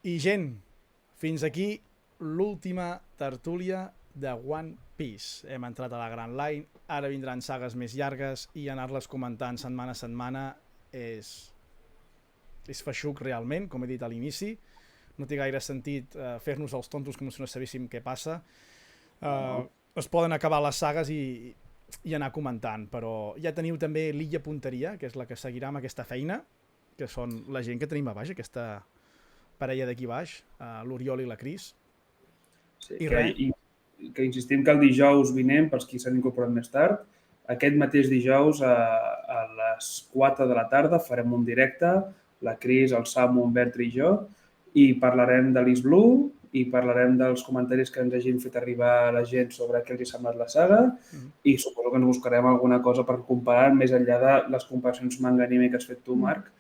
I gent, fins aquí l'última tertúlia de One Piece. Hem entrat a la Grand Line, ara vindran sagues més llargues i anar-les comentant setmana a setmana és feixuc realment, com he dit a l'inici. No té gaire sentit fer-nos els tontos com si no sabéssim què passa. Es poden acabar les sagues i anar comentant, però ja teniu també l'Illa Punteria, que és la que seguirà amb aquesta feina, que són la gent que tenim a baix, aquesta parella d'aquí baix, l'Oriol i la Cris. Sí, que insistim que el dijous vinent, pels qui s'han incorporat més tard, aquest mateix dijous a les 4 de la tarda farem un directe, la Cris, el Samu, en Bertri i jo, i parlarem de l'East Blue i parlarem dels comentaris que ens hagin fet arribar a la gent sobre què els ha semblat la saga i suposo que ens buscarem alguna cosa per comparar més enllà de les comparacions manga-anime que has fet tu, Marc,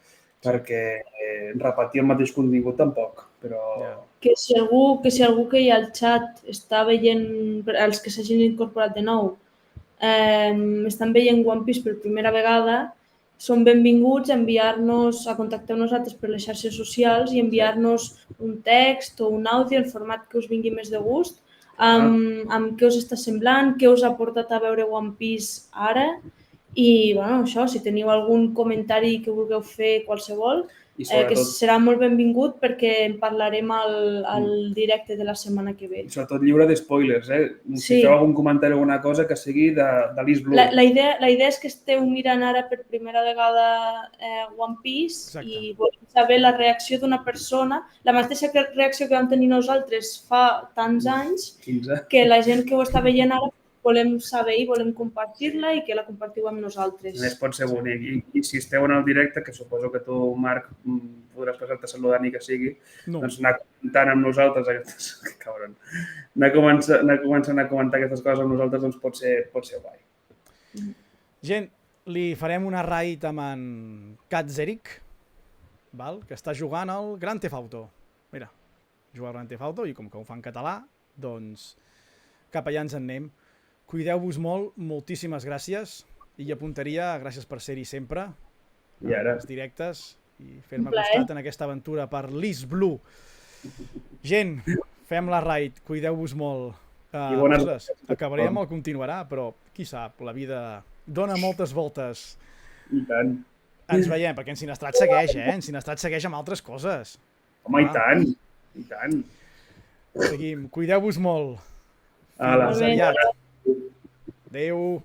perquè repetir el mateix contingut tampoc, però... Que si algú que hi ha al xat està veient, els que s'hagin incorporat de nou, estan veient One Piece per primera vegada, són benvinguts a enviar-nos, a contactar amb nosaltres per les xarxes socials i enviar-nos un text o un àudio en format que us vingui més de gust, amb què us està semblant, què us ha portat a veure One Piece ara i, bueno, això, si teniu algun comentari que vulgueu fer qualsevol, I que sobretot, serà molt benvingut perquè en parlarem al directe de la setmana que ve. i sobretot lliure de spoilers, Si Sí. feu algun comentari o alguna cosa que sigui de l'East Blue. La idea és que esteu mirant ara per primera vegada One Piece. Exacte. I volem saber la reacció d'una persona, la mateixa reacció que vam tenir nosaltres fa tants anys, 15. que la gent que ho està veient ara volem saber i volem compartir-la i que la compartiu amb nosaltres. A més, pot ser bonic. I si esteu en el directe, que suposo que tu, Marc, podràs passar-te a saludar ni que sigui, No. doncs anar comentant amb nosaltres aquestes... Que cabron. Anar començant a comentar aquestes coses amb nosaltres doncs pot ser guai. Gent, li farem una raid amb en Katzeric, val? Que està jugant al Grand Theft Auto. Mira, juga al Grand Theft Auto i com que ho fa en català, doncs cap allà ens en anem. Cuideu-vos molt, moltíssimes gràcies. I apuntaria, gràcies per ser-hi sempre. I ara? Els directes i fer-me Un plaer. costat en aquesta aventura per l'East Blue. Gent, fem la raid, cuideu-vos molt. I bones Ostres, acabarem el continuarà, però qui sap, la vida dona moltes voltes. I tant. Ens veiem, perquè en Sinestrat segueix, En Sinestrat segueix amb altres coses. Home, i tant. I tant. Seguim, cuideu-vos molt. Ala. Fins aviat. Adéu.